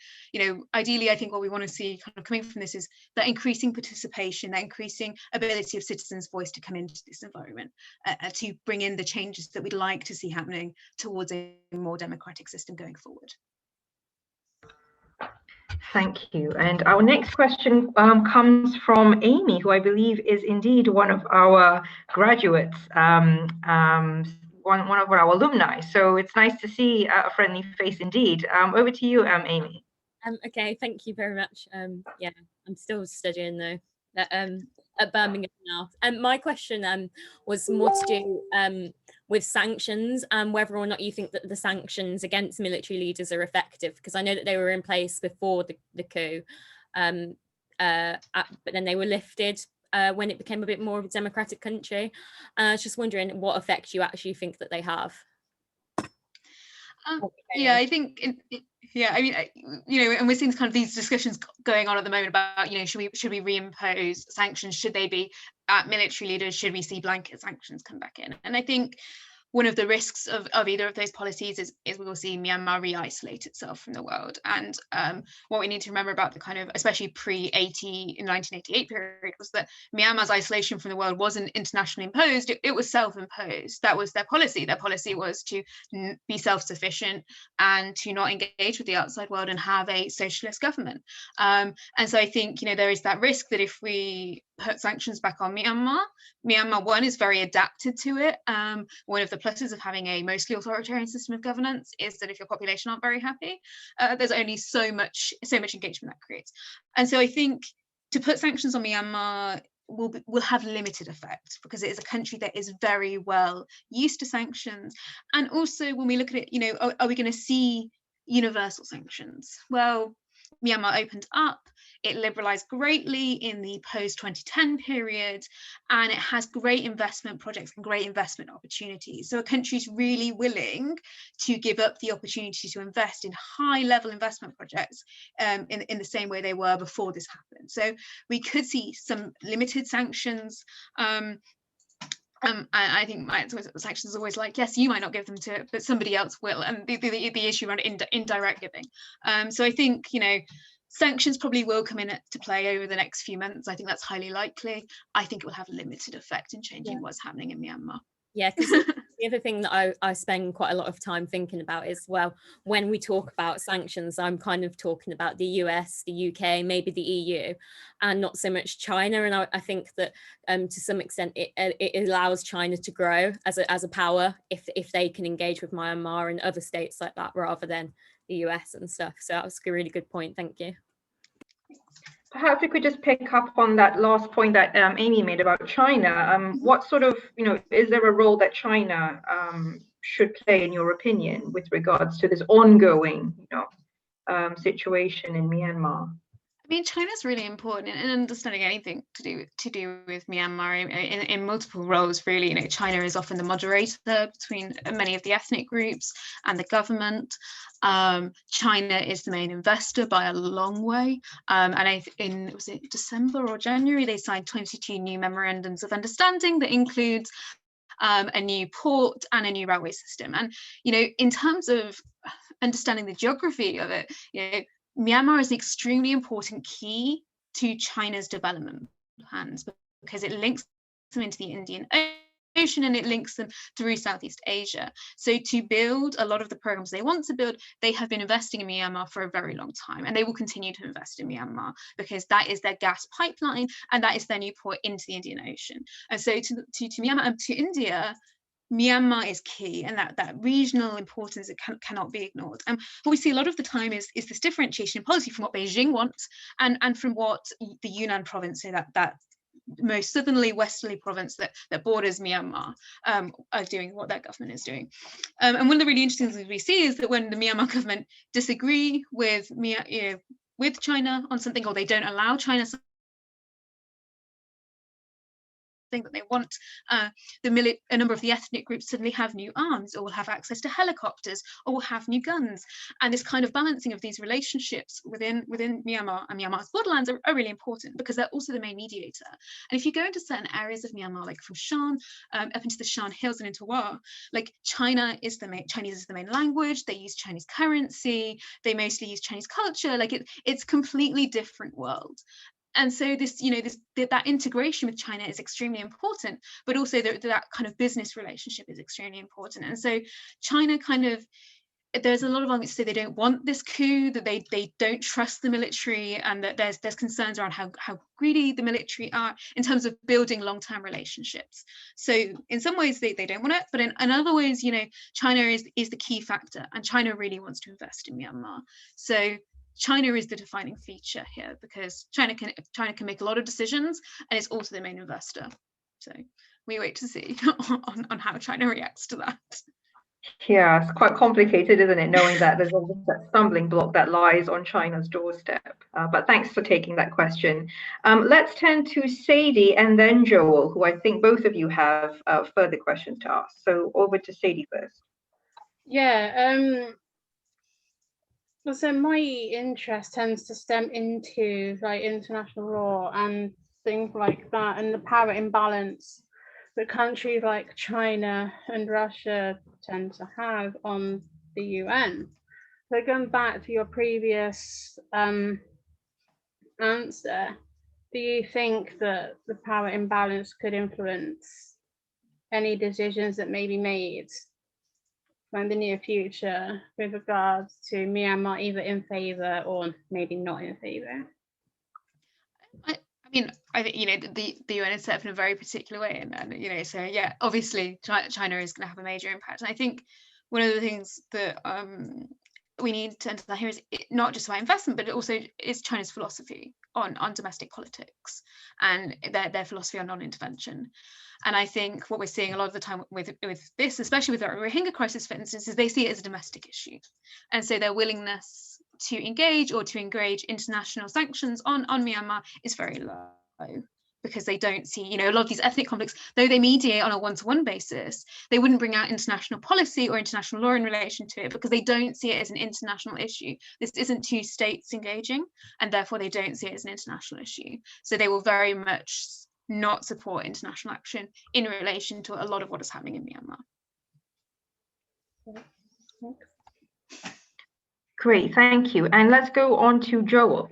[SPEAKER 3] ideally, I think what we want to see kind of coming from this is that increasing participation, that increasing ability of citizens' voice to come into this environment, to bring in the changes that we'd like to see happening towards a more democratic system going forward.
[SPEAKER 2] Thank you. And our next question comes from Amy, who I believe is indeed one of our graduates, one of our alumni. So it's nice to see a friendly face indeed. Over to you, Amy.
[SPEAKER 8] Okay, thank you very much. Yeah, I'm still studying though at Birmingham now. My question was more to do with sanctions and whether or not you think that the sanctions against military leaders are effective, because I know that they were in place before the coup, but then they were lifted when it became a bit more of a democratic country. I was just wondering what effect you actually think that they have.
[SPEAKER 3] Yeah, I think I mean, and we're seeing kind of these discussions going on at the moment about, should we reimpose sanctions? Should they be at military leaders? Should we see blanket sanctions come back in? And I think one of the risks of either of those policies is we will see Myanmar re-isolate itself from the world. And what we need to remember about the kind of, especially pre-1988 period, was that Myanmar's isolation from the world wasn't internationally imposed, it was self-imposed. That was their policy. Their policy was to be self-sufficient and to not engage with the outside world and have a socialist government. And so I think, there is that risk that if we put sanctions back on Myanmar, one, is very adapted to it. One of the pluses of having a mostly authoritarian system of governance is that if your population aren't very happy, there's only so much engagement that creates. And so I think to put sanctions on Myanmar will have limited effect, because it is a country that is very well used to sanctions. And also when we look at it, are we going to see universal sanctions? Well, Myanmar opened up, it liberalized greatly in the post-2010 period, and it has great investment projects and great investment opportunities. So a country is really willing to give up the opportunity to invest in high-level investment projects in the same way they were before this happened. So we could see some limited sanctions. I think my sanctions is always like, yes, you might not give them to, but somebody else will, and the issue around indirect giving. So I think sanctions probably will come into play over the next few months. I think that's highly likely. I think it will have limited effect in changing what's happening in Myanmar.
[SPEAKER 8] Yeah, because The other thing that I spend quite a lot of time thinking about is, well, when we talk about sanctions, I'm kind of talking about the US, the UK, maybe the EU, and not so much China. And I think that to some extent it allows China to grow as a power if they can engage with Myanmar and other states like that rather than the US and stuff. So that was a really good point. Thank you.
[SPEAKER 2] Perhaps we could just pick up on that last point that Amy made about China. What sort of, is there a role that China should play, in your opinion, with regards to this ongoing, situation in Myanmar?
[SPEAKER 3] I mean, China's really important in understanding anything to do with Myanmar in multiple roles. Really, China is often the moderator between many of the ethnic groups and the government. China is the main investor by a long way. And was it December or January, they signed 22 new memorandums of understanding that includes a new port and a new railway system. And in terms of understanding the geography of it, Myanmar is an extremely important key to China's development plans because it links them into the Indian Ocean and it links them through Southeast Asia. So to build a lot of the programs they want to build, they have been investing in Myanmar for a very long time, and they will continue to invest in Myanmar because that is their gas pipeline and that is their new port into the Indian Ocean. And so to Myanmar and to India, Myanmar is key, and that regional importance cannot be ignored. And what we see a lot of the time is this differentiation in policy from what Beijing wants and from what the Yunnan province, so that most southerly westerly province that borders Myanmar, are doing, what their government is doing. And one of the really interesting things we see is that when the Myanmar government disagree with China on something, or they don't allow China that they want a number of the ethnic groups suddenly have new arms, or will have access to helicopters, or will have new guns. And this kind of balancing of these relationships within Myanmar and Myanmar's borderlands are really important because they're also the main mediator. And if you go into certain areas of Myanmar, like from Shan up into the Shan Hills and into Wa, like Chinese is the main language. They use Chinese currency. They mostly use Chinese culture. Like it's completely different world. And so that integration with China is extremely important, but also that kind of business relationship is extremely important. And so China there's a lot of arguments to say they don't want this coup, that they don't trust the military, and that there's concerns around how greedy the military are in terms of building long-term relationships. So in some ways they don't want it, but in other ways, China is the key factor, and China really wants to invest in Myanmar. So China is the defining feature here because China can make a lot of decisions, and it's also the main investor. So we wait to see on how China reacts to that.
[SPEAKER 2] Yeah, it's quite complicated, isn't it, knowing that there's always that stumbling block that lies on China's doorstep. But thanks for taking that question. Let's turn to Sadie and then Joel, who I think both of you have further questions to ask. So over to Sadie first.
[SPEAKER 1] Yeah, so my interest tends to stem into like international law and things like that, and the power imbalance that countries like China and Russia tend to have on the UN. So going back to your previous answer, do you think that the power imbalance could influence any decisions that may be made in the near future with regards to Myanmar, either in favour or maybe not in favour?
[SPEAKER 3] I think the UN is set up in a very particular way, and so yeah, obviously China is going to have a major impact. And I think one of the things that we need to understand here is not just about investment, but it also is China's philosophy on domestic politics and their philosophy on non-intervention. And I think what we're seeing a lot of the time with this, especially with the Rohingya crisis, for instance, is they see it as a domestic issue. And so their willingness to engage international sanctions on Myanmar is very low, because they don't see, a lot of these ethnic conflicts, though they mediate on a one-to-one basis, they wouldn't bring out international policy or international law in relation to it because they don't see it as an international issue. This isn't two states engaging, and therefore they don't see it as an international issue. So they will very much not support international action in relation to a lot of what is happening in Myanmar.
[SPEAKER 2] Great, thank you. And let's go on to Joel.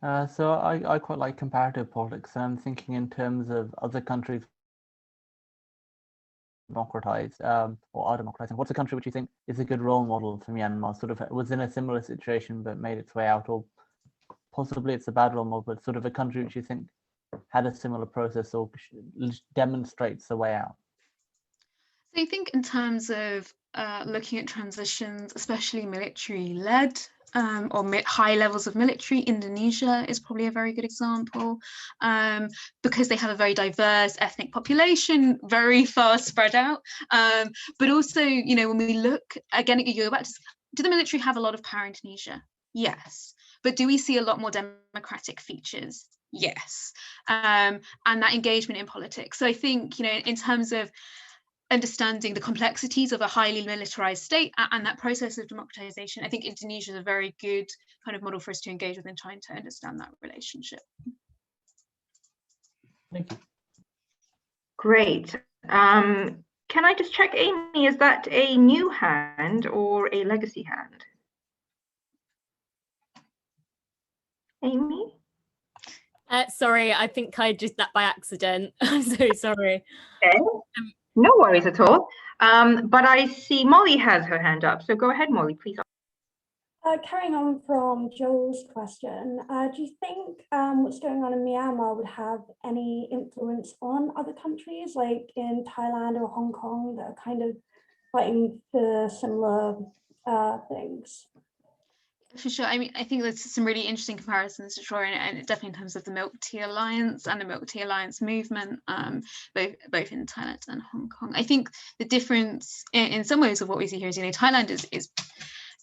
[SPEAKER 6] So I quite like comparative politics, and I'm thinking in terms of other countries democratize or are democratizing? What's a country which you think is a good role model for Myanmar, sort of was in a similar situation but made its way out, or possibly it's a bad role model, but sort of a country which you think had a similar process or demonstrates the way out?
[SPEAKER 3] So I think in terms of looking at transitions, especially military-led or high levels of military, Indonesia is probably a very good example because they have a very diverse ethnic population, very far spread out. But also, you know, when we look again, you go back to, do the military have a lot of power in Indonesia? Yes. But do we see a lot more democratic features? Yes. And that engagement in politics. So I think, you know, in terms of understanding the complexities of a highly militarized state and that process of democratization, I think Indonesia is a very good kind of model for us to engage with in trying to understand that relationship.
[SPEAKER 6] Thank you.
[SPEAKER 2] Great. Can I just check, Amy, is that a new hand or a legacy hand? Amy?
[SPEAKER 8] Sorry, I think I did that by accident. I'm so sorry.
[SPEAKER 2] Okay. No worries at all. But I see Molly has her hand up. So go ahead, Molly, please.
[SPEAKER 4] Carrying on from Joel's question, do you think what's going on in Myanmar would have any influence on other countries like in Thailand or Hong Kong that are kind of fighting for similar things?
[SPEAKER 3] For sure. I mean, I think there's some really interesting comparisons to draw, and definitely in terms of the Milk Tea Alliance and the Milk Tea Alliance movement, both in Thailand and Hong Kong. I think the difference in some ways of what we see here is, you know, Thailand is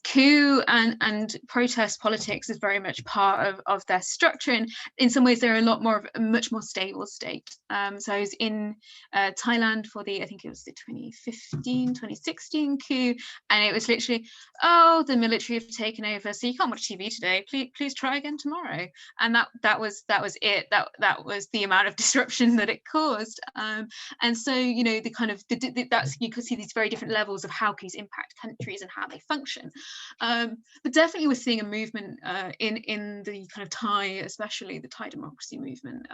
[SPEAKER 3] coup and protest politics is very much part of their structure, and in some ways they're a lot more of a much more stable state. So I was in Thailand for I think it was the 2016 coup, and it was literally, oh, the military have taken over, so you can't watch TV today, please try again tomorrow. And that was it. That was the amount of disruption that it caused. And so, you know, the kind of that's, you could see these very different levels of how coups impact countries and how they function. But definitely we're seeing a movement in the kind of Thai, especially the Thai democracy movement,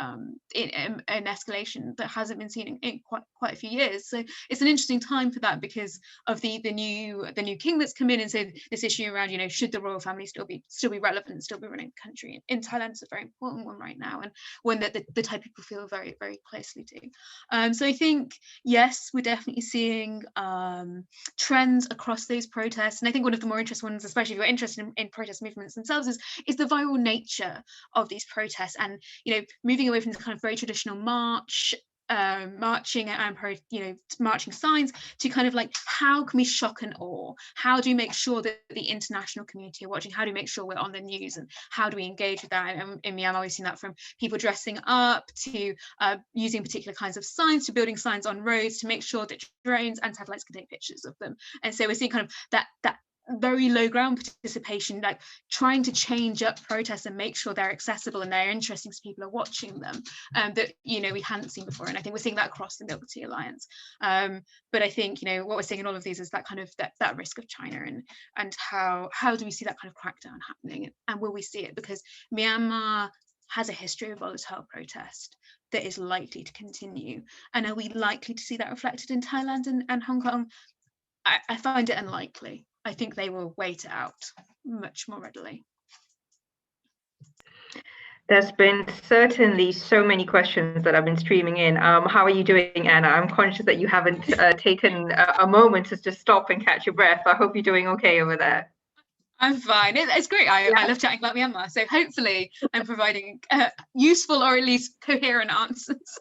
[SPEAKER 3] in escalation that hasn't been seen in quite a few years. So it's an interesting time for that because of the new king that's come in, and so this issue around, you know, should the royal family still be relevant, still be running the country in Thailand is a very important one right now, and one that the Thai people feel very, very closely to. So I think, yes, we're definitely seeing trends across those protests, and I think one of the more interesting ones, especially if you're interested in protest movements themselves, is the viral nature of these protests, and, you know, moving away from the kind of very traditional marching and marching signs to kind of like, how can we shock and awe? How do we make sure that the international community are watching? How do we make sure we're on the news, and how do we engage with that? And in Myanmar, we've seen that from people dressing up to using particular kinds of signs, to building signs on roads to make sure that drones and satellites can take pictures of them. And so we're seeing kind of that very low ground participation, like trying to change up protests and make sure they're accessible and they're interesting so people are watching them, that, you know, we hadn't seen before. And I think we're seeing that across the Milk Tea Alliance. But I think, you know, what we're seeing in all of these is that kind of that risk of China, and how do we see that kind of crackdown happening, and will we see it? Because Myanmar has a history of volatile protest that is likely to continue, and are we likely to see that reflected in Thailand and Hong Kong? I find it unlikely. I think they will wait it out much more readily.
[SPEAKER 2] There's been certainly so many questions that have been streaming in. How are you doing, Anna? I'm conscious that you haven't taken a moment to just stop and catch your breath. I hope you're doing okay over there.
[SPEAKER 3] I'm fine. It's great. I love chatting about Myanmar. So hopefully I'm providing useful or at least coherent answers.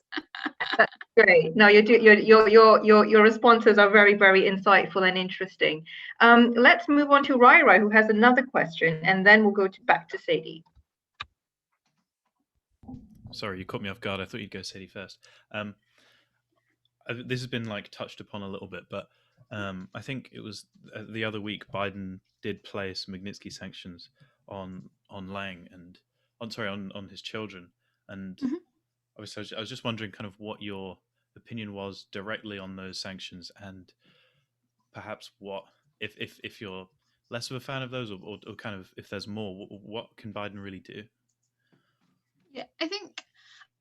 [SPEAKER 2] That's great. No, your responses are very, very insightful and interesting. Let's move on to Rai, who has another question, and then we'll go back to Sadie.
[SPEAKER 5] Sorry, you caught me off guard. I thought you'd go Sadie first. This has been like touched upon a little bit, but I think it was the other week Biden did place Magnitsky sanctions on Lang and on his children, and obviously I was just wondering kind of what your opinion was directly on those sanctions, and perhaps what if you're less of a fan of those, or kind of if there's more, what can Biden really do?
[SPEAKER 3] Yeah, I think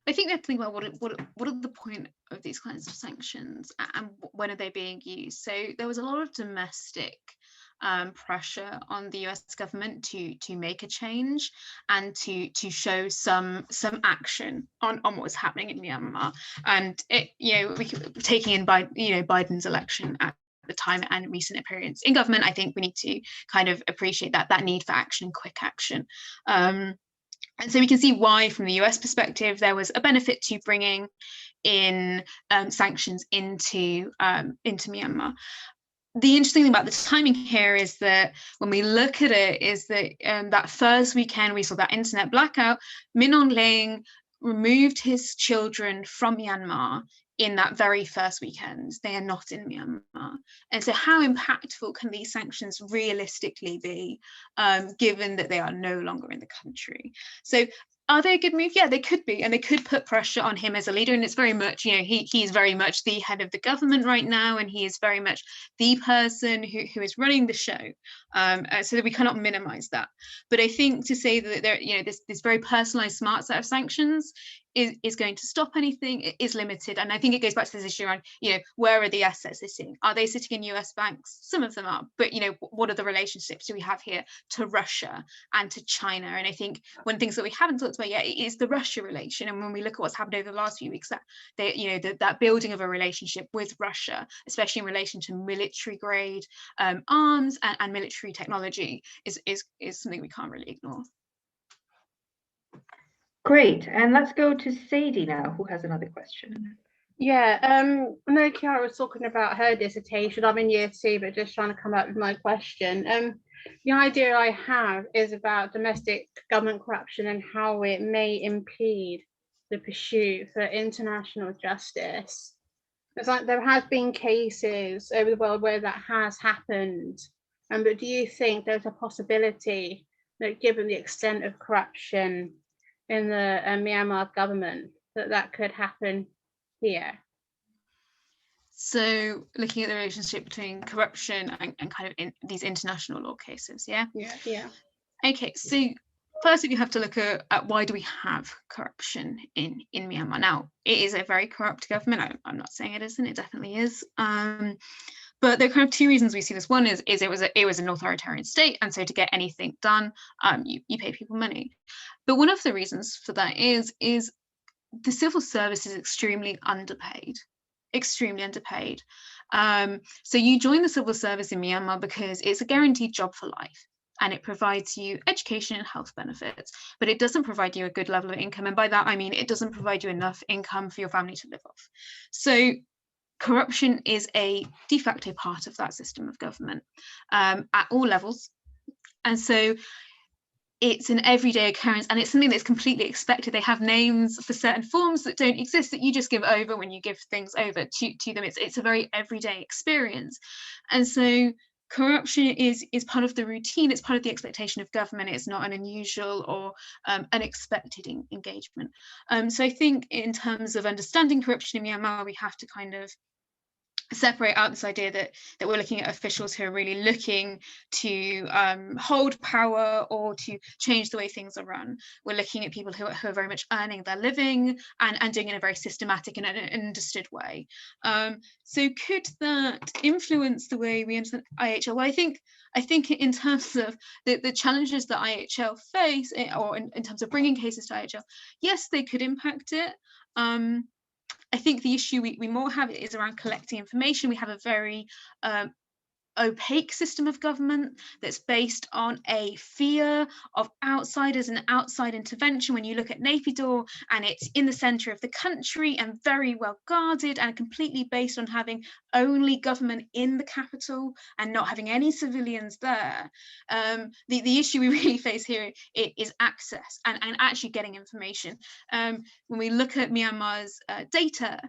[SPEAKER 3] I think we have to think about what are the point of these kinds of sanctions and when are they being used. So there was a lot of domestic pressure on the US government to make a change and to show some action on what was happening in Myanmar. And it, we taking in Biden's election at the time and recent appearance in government, I think we need to kind of appreciate that need for action, quick action. And so we can see why, from the US perspective, there was a benefit to bringing in sanctions into Myanmar. The interesting thing about the timing here is that when we look at it, is that that first weekend we saw that internet blackout, Min Aung Hlaing removed his children from Myanmar in that very first weekend. They are not in Myanmar. And so how impactful can these sanctions realistically be, given that they are no longer in the country? So are they a good move? Yeah, they could be, and they could put pressure on him as a leader. And it's very much, he's very much the head of the government right now, and he is very much the person who is running the show. So that we cannot minimize that. But I think to say that there, this very personalized, smart set of sanctions is going to stop anything, it is limited. And I think it goes back to this issue around, where are the assets sitting? Are they sitting in US banks? Some of them are, but what are the relationships do we have here to Russia and to China? And I think one of the things that we haven't talked about yet is the Russia relation. And when we look at what's happened over the last few weeks, that building of a relationship with Russia, especially in relation to military grade arms and military technology, is something we can't really ignore.
[SPEAKER 2] Great, and let's go to Sadie now, who has another question.
[SPEAKER 1] Yeah, I know Kiara was talking about her dissertation. I'm in year 2, but just trying to come up with my question. The idea I have is about domestic government corruption and how it may impede the pursuit for international justice. It's like there has been cases over the world where that has happened. But do you think there's a possibility that, given the extent of corruption in the Myanmar government, that could happen here?
[SPEAKER 3] So looking at the relationship between corruption and kind of in these international law cases, yeah?
[SPEAKER 1] Yeah.
[SPEAKER 3] Okay, so firstly, we have to look at why do we have corruption in Myanmar? Now, it is a very corrupt government. I'm not saying it isn't, it definitely is. But there are kind of 2 reasons we see this. One is it was an authoritarian state, and so to get anything done, you pay people money. But one of the reasons for that is the civil service is extremely underpaid. So you join the civil service in Myanmar because it's a guaranteed job for life, and it provides you education and health benefits, but it doesn't provide you a good level of income. And by that, I mean, it doesn't provide you enough income for your family to live off. So corruption is a de facto part of that system of government at all levels. And so it's an everyday occurrence, and it's something that's completely expected. They have names for certain forms that don't exist, that you just give over when you give things over to them. It's a very everyday experience. And so corruption is part of the routine, it's part of the expectation of government. It's not an unusual or unexpected engagement. So I think in terms of understanding corruption in Myanmar, we have to kind of separate out this idea that we're looking at officials who are really looking to hold power or to change the way things are run. We're looking at people who are very much earning their living and doing it in a very systematic and understood way. So could that influence the way we understand IHL? Well, I think in terms of the challenges that IHL face, or in terms of bringing cases to IHL, yes, they could impact it. I think the issue we more have is around collecting information. We have a very opaque system of government that's based on a fear of outsiders and outside intervention. When you look at Naypyidaw, and it's in the center of the country and very well guarded and completely based on having only government in the capital and not having any civilians there. The issue we really face here is access and actually getting information. When we look at Myanmar's data,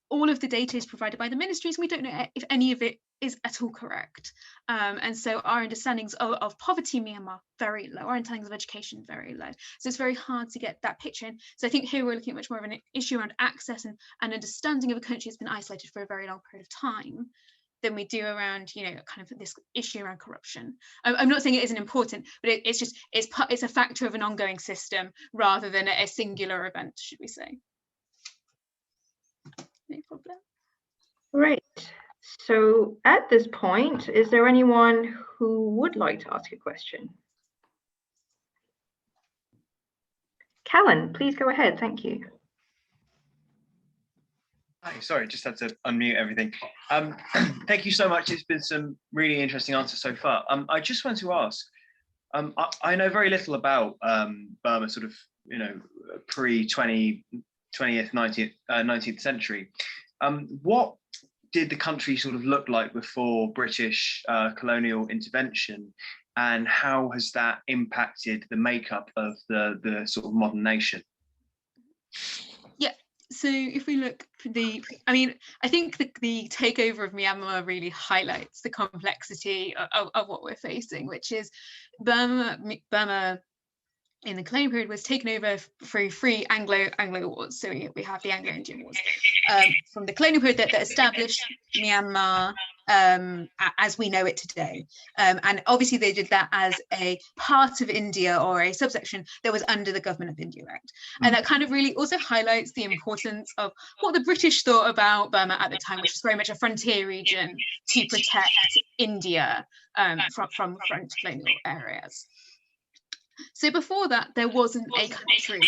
[SPEAKER 3] all of the data is provided by the ministries. We don't know if any of it is at all correct. And so our understandings of poverty in Myanmar, very low. Our understandings of education, very low. So it's very hard to get that picture in. So I think here we're looking at much more of an issue around access and understanding of a country that's been isolated for a very long period of time than we do around, kind of this issue around corruption. I'm not saying it isn't important, but it's a factor of an ongoing system rather than a singular event, should we say. No problem.
[SPEAKER 2] Right. So at this point, is there anyone who would like to ask a question? Callan, please go ahead. Thank you.
[SPEAKER 9] Hi, sorry, just had to unmute everything. Thank you so much. It's been some really interesting answers so far. I just want to ask, I know very little about Burma, sort of, you know, pre-20th, 19th century. What did the country sort of look like before British colonial intervention, and how has that impacted the makeup of the sort of modern nation?
[SPEAKER 3] Yeah. So if we look for I mean, I think the takeover of Myanmar really highlights the complexity of what we're facing, which is Burma in the colonial period was taken over through three Anglo wars. So we have the Anglo-Indian Wars from the colonial period that established Myanmar as we know it today. And obviously they did that as a part of India, or a subsection that was under the Government of India Act. And that kind of really also highlights the importance of what the British thought about Burma at the time, which was very much a frontier region to protect India from French colonial areas. So before that, there wasn't a country,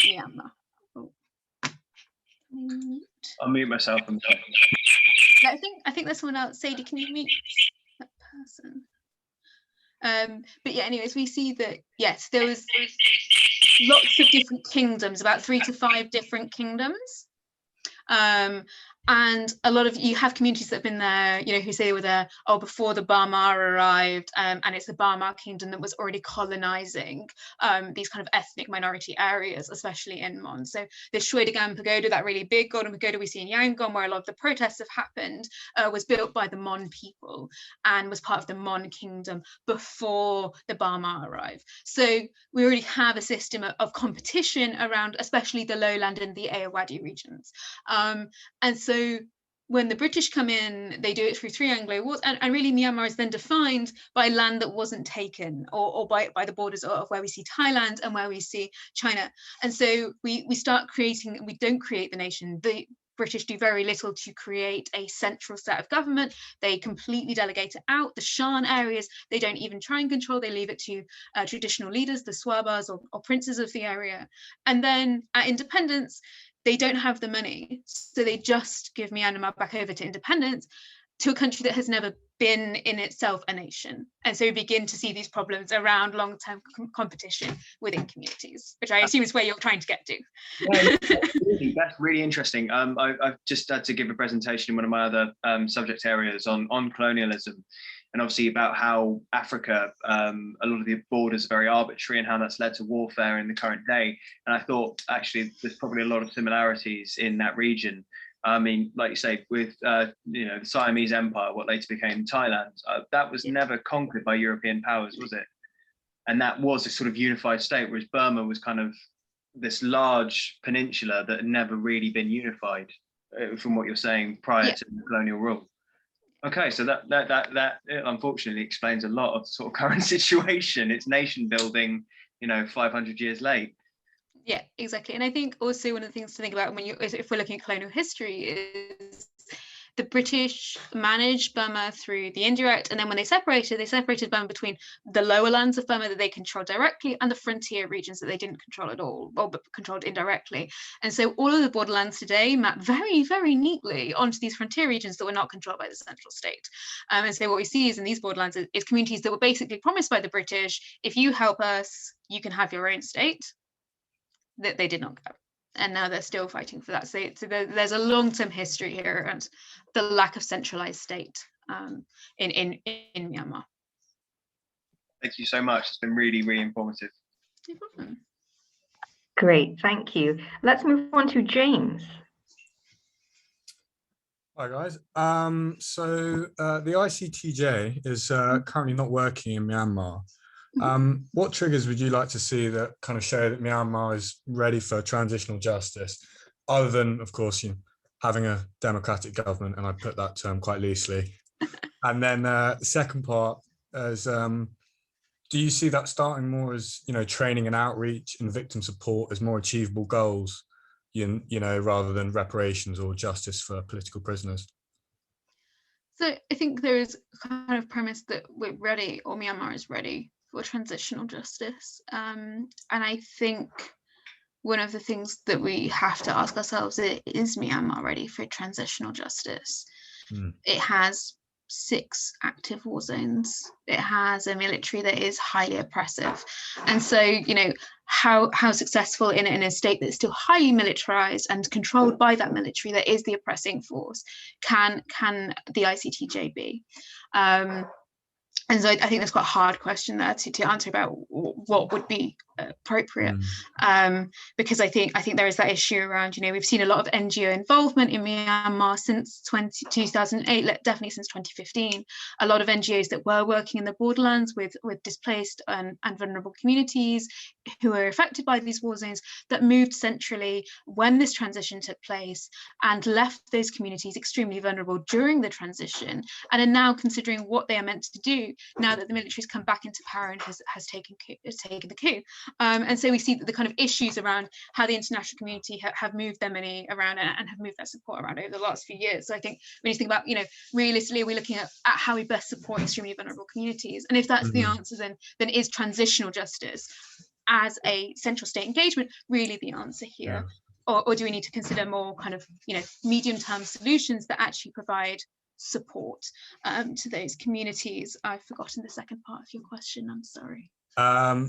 [SPEAKER 3] Myanmar. Oh.
[SPEAKER 9] I'll mute myself.
[SPEAKER 3] I think there's someone else. Sadie, can you mute that person? But yeah, anyways, we see that yes, there was lots of different kingdoms, about 3 to 5 different kingdoms. And a lot of you have communities that have been there, you know, who say they were there before the Burma arrived, and it's the Burma kingdom that was already colonizing these kind of ethnic minority areas, especially in Mon. So the Shwedagon Pagoda, that really big golden pagoda we see in Yangon, where a lot of the protests have happened, was built by the Mon people and was part of the Mon kingdom before the Burma arrived. So we already have a system of competition around, especially the lowland and the Ayeyarwady regions. And so when the British come in, they do it through 3 Anglo wars, and really Myanmar is then defined by land that wasn't taken, or by the borders of where we see Thailand and where we see China. And so we start creating, we don't create the nation. The British do very little to create a central set of government. They completely delegate it out. The Shan areas, they don't even try and control. They leave it to traditional leaders, the Swabas or princes of the area. And then at independence, they don't have the money, so they just give Myanmar back over to independence, to a country that has never been in itself a nation. And so we begin to see these problems around long-term competition within communities, which I assume is where you're trying to get to.
[SPEAKER 9] Yeah, that's really interesting. I've just had to give a presentation in one of my other subject areas on colonialism, and obviously about how Africa, a lot of the borders are very arbitrary, and how that's led to warfare in the current day. And I thought actually there's probably a lot of similarities in that region. I mean, like you say, with you know, the Siamese Empire, what later became Thailand, that was never conquered by European powers, was it? And that was a sort of unified state, whereas Burma was kind of this large peninsula that had never really been unified, from what you're saying, prior to the colonial rule. Okay, so that unfortunately explains a lot of sort of current situation. It's nation building, you know, 500 years late.
[SPEAKER 3] Yeah, exactly. And I think also one of the things to think about if we're looking at colonial history is the British managed Burma through the India Act, and then when they separated Burma between the lower lands of Burma that they controlled directly and the frontier regions that they didn't control at all, but controlled indirectly. And so all of the borderlands today map very, very neatly onto these frontier regions that were not controlled by the central state. And so what we see is in these borderlands is communities that were basically promised by the British, if you help us, you can have your own state, that they did not go. And now they're still fighting for that. So there's a long-term history here and the lack of centralized state in Myanmar.
[SPEAKER 9] Thank you so much. It's been really, really informative.
[SPEAKER 3] No problem.
[SPEAKER 2] Great, thank you. Let's move on to James.
[SPEAKER 10] Hi guys. So the ICTJ is currently not working in Myanmar. What triggers would you like to see that kind of show that Myanmar is ready for transitional justice, other than, of course, you know, having a democratic government, and I put that term quite loosely. And then the second part is, do you see that starting more as, you know, training and outreach and victim support as more achievable goals you know, rather than reparations or justice for political prisoners?
[SPEAKER 3] So I think there is a kind of premise that we're ready, or Myanmar is ready for transitional justice. And I think one of the things that we have to ask ourselves is Myanmar ready for transitional justice? It has 6 active war zones. It has a military that is highly oppressive. And so, you know, how successful in a state that's still highly militarized and controlled by that military that is the oppressing force can the ICTJ be? And so I think that's quite a hard question there to answer about what would be appropriate, because I think there is that issue around, you know, we've seen a lot of NGO involvement in Myanmar since 2008, definitely since 2015. A lot of NGOs that were working in the borderlands with displaced and vulnerable communities who were affected by these war zones that moved centrally when this transition took place and left those communities extremely vulnerable during the transition, and are now considering what they are meant to do now that the military's come back into power and has taken the coup. And so we see that the kind of issues around how the international community have moved their money around and have moved their support around over the last few years. So I think when you think about, you know, realistically, we're looking at how we best support extremely vulnerable communities. And if that's the answer, then is transitional justice as a central state engagement really the answer here? Or do we need to consider more kind of, you know, medium-term solutions that actually provide support to those communities? I've forgotten the second part of your question, I'm sorry.
[SPEAKER 10] No,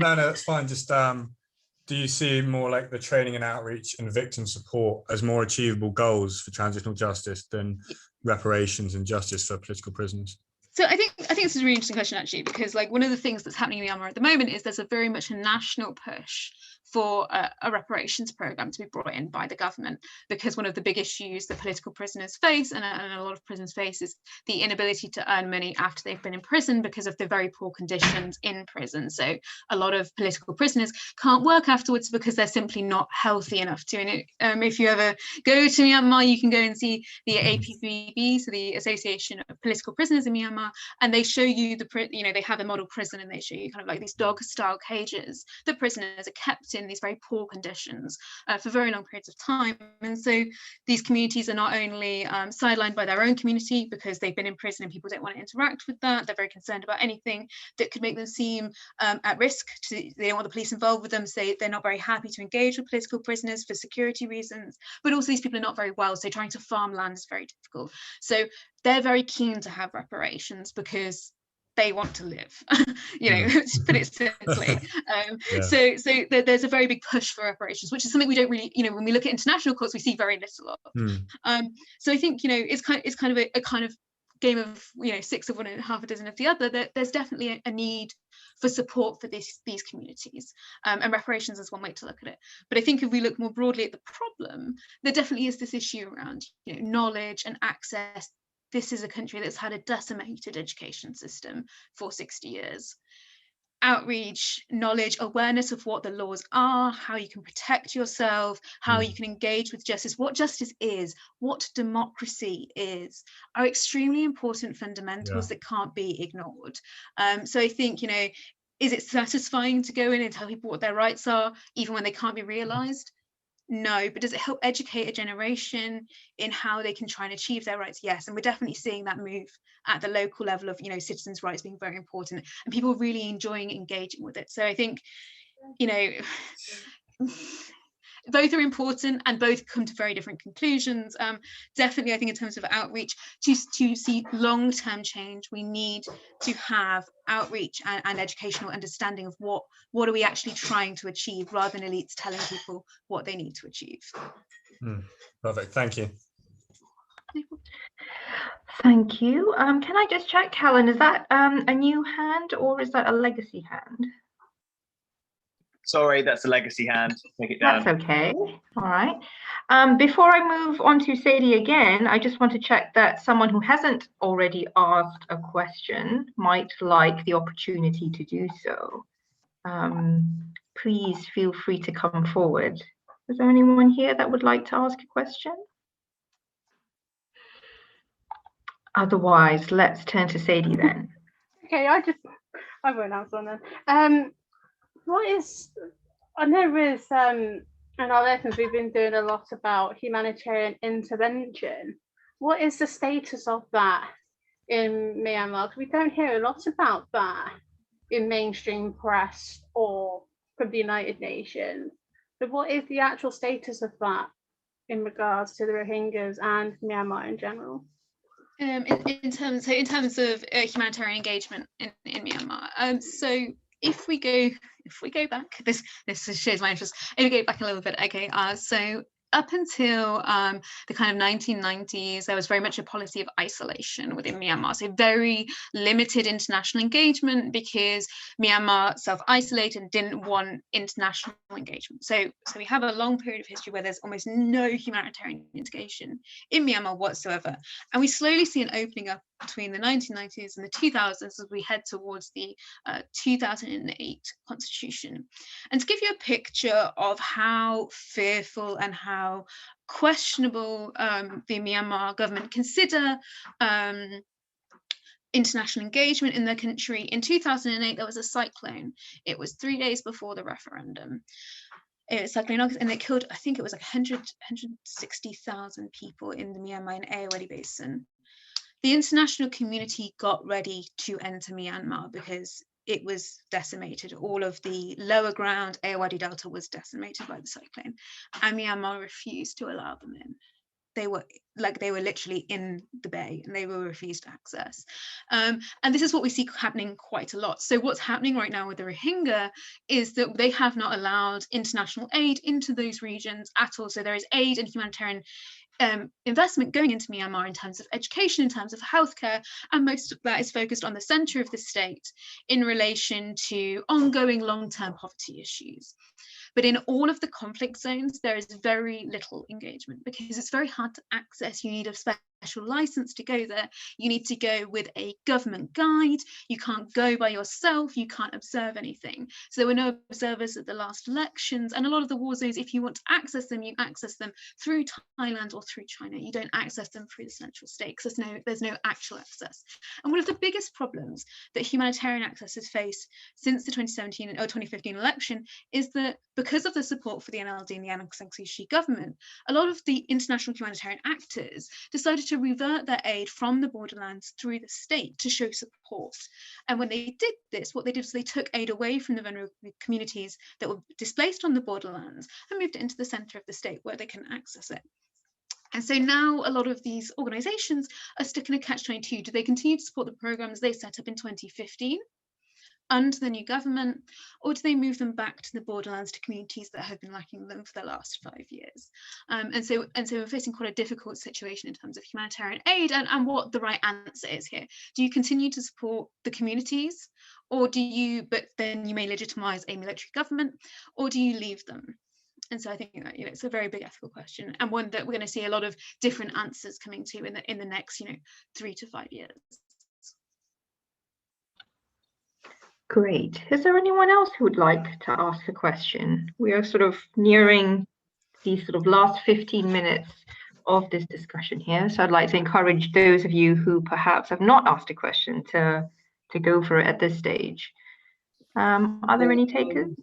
[SPEAKER 10] that's fine. Just do you see more like the training and outreach and victim support as more achievable goals for transitional justice than reparations and justice for political prisoners?
[SPEAKER 3] So I think this is a really interesting question, actually, because like one of the things that's happening in Myanmar at the moment is there's a very much a national push for a reparations program to be brought in by the government, because one of the big issues that political prisoners face and a lot of prisons face is the inability to earn money after they've been in prison because of the very poor conditions in prison. So a lot of political prisoners can't work afterwards because they're simply not healthy enough to. And if you ever go to Myanmar, you can go and see the APPB, so the Association of Political Prisoners in Myanmar, and they show you they have a model prison, and they show you kind of like these dog-style cages that prisoners are kept in these very poor conditions for very long periods of time. And so these communities are not only sidelined by their own community because they've been in prison and people don't want to interact with that. They're very concerned about anything that could make them seem at risk. They don't want the police involved with them, so they're not very happy to engage with political prisoners for security reasons. But also these people are not very well, so trying to farm land is very difficult. So they're very keen to have reparations because they want to live, you know, to put it simply. So there's a very big push for reparations, which is something we don't really, you know, when we look at international courts, we see very little of. So I think, you know, it's kind of a kind of game of, you know, 6 of one and half a dozen of the other. There's definitely a need for support for these communities, and reparations is one way to look at it. But I think if we look more broadly at the problem, there definitely is this issue around, you know, knowledge and access. This is a country that's had a decimated education system for 60 years. Outreach, knowledge, awareness of what the laws are, how you can protect yourself, how you can engage with justice, what justice is, what democracy is, are extremely important fundamentals that can't be ignored. So I think, you know, is it satisfying to go in and tell people what their rights are, even when they can't be realized? No, but does it help educate a generation in how they can try and achieve their rights? Yes, and we're definitely seeing that move at the local level of, you know, citizens' rights being very important and people really enjoying engaging with it. So I think, you know, both are important and both come to very different conclusions. Definitely, I think in terms of outreach, to see long-term change, we need to have outreach and educational understanding of what are we actually trying to achieve, rather than elites telling people what they need to achieve.
[SPEAKER 10] Perfect, thank you.
[SPEAKER 2] Thank you. Can I just check, Helen, is that a new hand or is that a legacy hand?
[SPEAKER 9] Sorry, that's a legacy hand. Take it down.
[SPEAKER 2] That's okay. All right. Before I move on to Sadie again, I just want to check that someone who hasn't already asked a question might like the opportunity to do so. Please feel free to come forward. Is there anyone here that would like to ask a question? Otherwise, let's turn to Sadie then.
[SPEAKER 1] Okay, I won't answer then. I know with in our lessons, we've been doing a lot about humanitarian intervention. What is the status of that in Myanmar? Because we don't hear a lot about that in mainstream press or from the United Nations. But what is the actual status of that in regards to the Rohingyas and Myanmar in general?
[SPEAKER 3] In terms of humanitarian engagement in Myanmar, so if we go back, this shows my interest. If we go back a little bit, okay, so up until the kind of 1990s, there was very much a policy of isolation within Myanmar. So very limited international engagement because Myanmar self-isolated and didn't want international engagement. So we have a long period of history where there's almost no humanitarian integration in Myanmar whatsoever. And we slowly see an opening up between the 1990s and the 2000s as we head towards the 2008 constitution. And to give you a picture of how fearful and how questionable the Myanmar government consider international engagement in their country, in 2008 there was a cyclone. It was 3 days before the referendum. Cyclone August, and it killed, I think it was like 160,000 people in the Myanmar and Ayeyarwady Basin. The international community got ready to enter Myanmar because it was decimated. All of the lower ground, Ayeyarwady Delta, was decimated by the cyclone, and Myanmar refused to allow them in. They were literally in the bay and they were refused access. And this is what we see happening quite a lot. So what's happening right now with the Rohingya is that they have not allowed international aid into those regions at all. So there is aid and humanitarian investment going into Myanmar in terms of education, in terms of healthcare, and most of that is focused on the center of the state in relation to ongoing long-term poverty issues. But in all of the conflict zones, there is very little engagement because it's very hard to access. You need a special license to go there. You need to go with a government guide. You can't go by yourself. You can't observe anything. So there were no observers at the last elections. And a lot of the war zones, if you want to access them, you access them through Thailand or through China. You don't access them through the central state because there's no actual access. And one of the biggest problems that humanitarian access has faced since the 2017 or 2015 election is that because of the support for the NLD and the Aung San Suu Kyi government, a lot of the international humanitarian actors decided to revert their aid from the borderlands through the state to show support. And when they did this, what they did was they took aid away from the vulnerable communities that were displaced on the borderlands and moved it into the center of the state where they can access it. And so now a lot of these organizations are stuck in a catch-22. Do they continue to support the programs they set up in 2015? Under the new government, or do they move them back to the borderlands to communities that have been lacking them for the last 5 years? And so we're facing quite a difficult situation in terms of humanitarian aid and what the right answer is here. Do you continue to support the communities, or do you, but then you may legitimize a military government, or do you leave them? And so I think that, it's a very big ethical question, and one that we're going to see a lot of different answers coming to in the next 3 to 5 years.
[SPEAKER 2] Great. Is there anyone else who would like to ask a question? We are sort of nearing the sort of last 15 minutes of this discussion here. So I'd like to encourage those of you who perhaps have not asked a question to go for it at this stage. Are there any takers?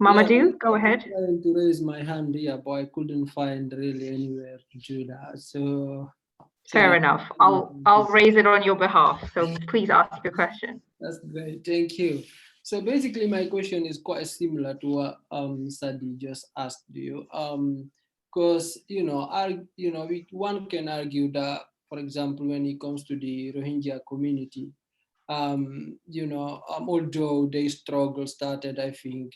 [SPEAKER 2] Mamadou, go ahead.
[SPEAKER 11] I'm trying to raise my hand here, but I couldn't find really anywhere to do that. So
[SPEAKER 2] fair enough. I'll raise it on your behalf. So please ask your question.
[SPEAKER 11] That's great. Thank you. So basically, my question is quite similar to what Sadi just asked you. Because one can argue that, for example, when it comes to the Rohingya community, although their struggle started, I think,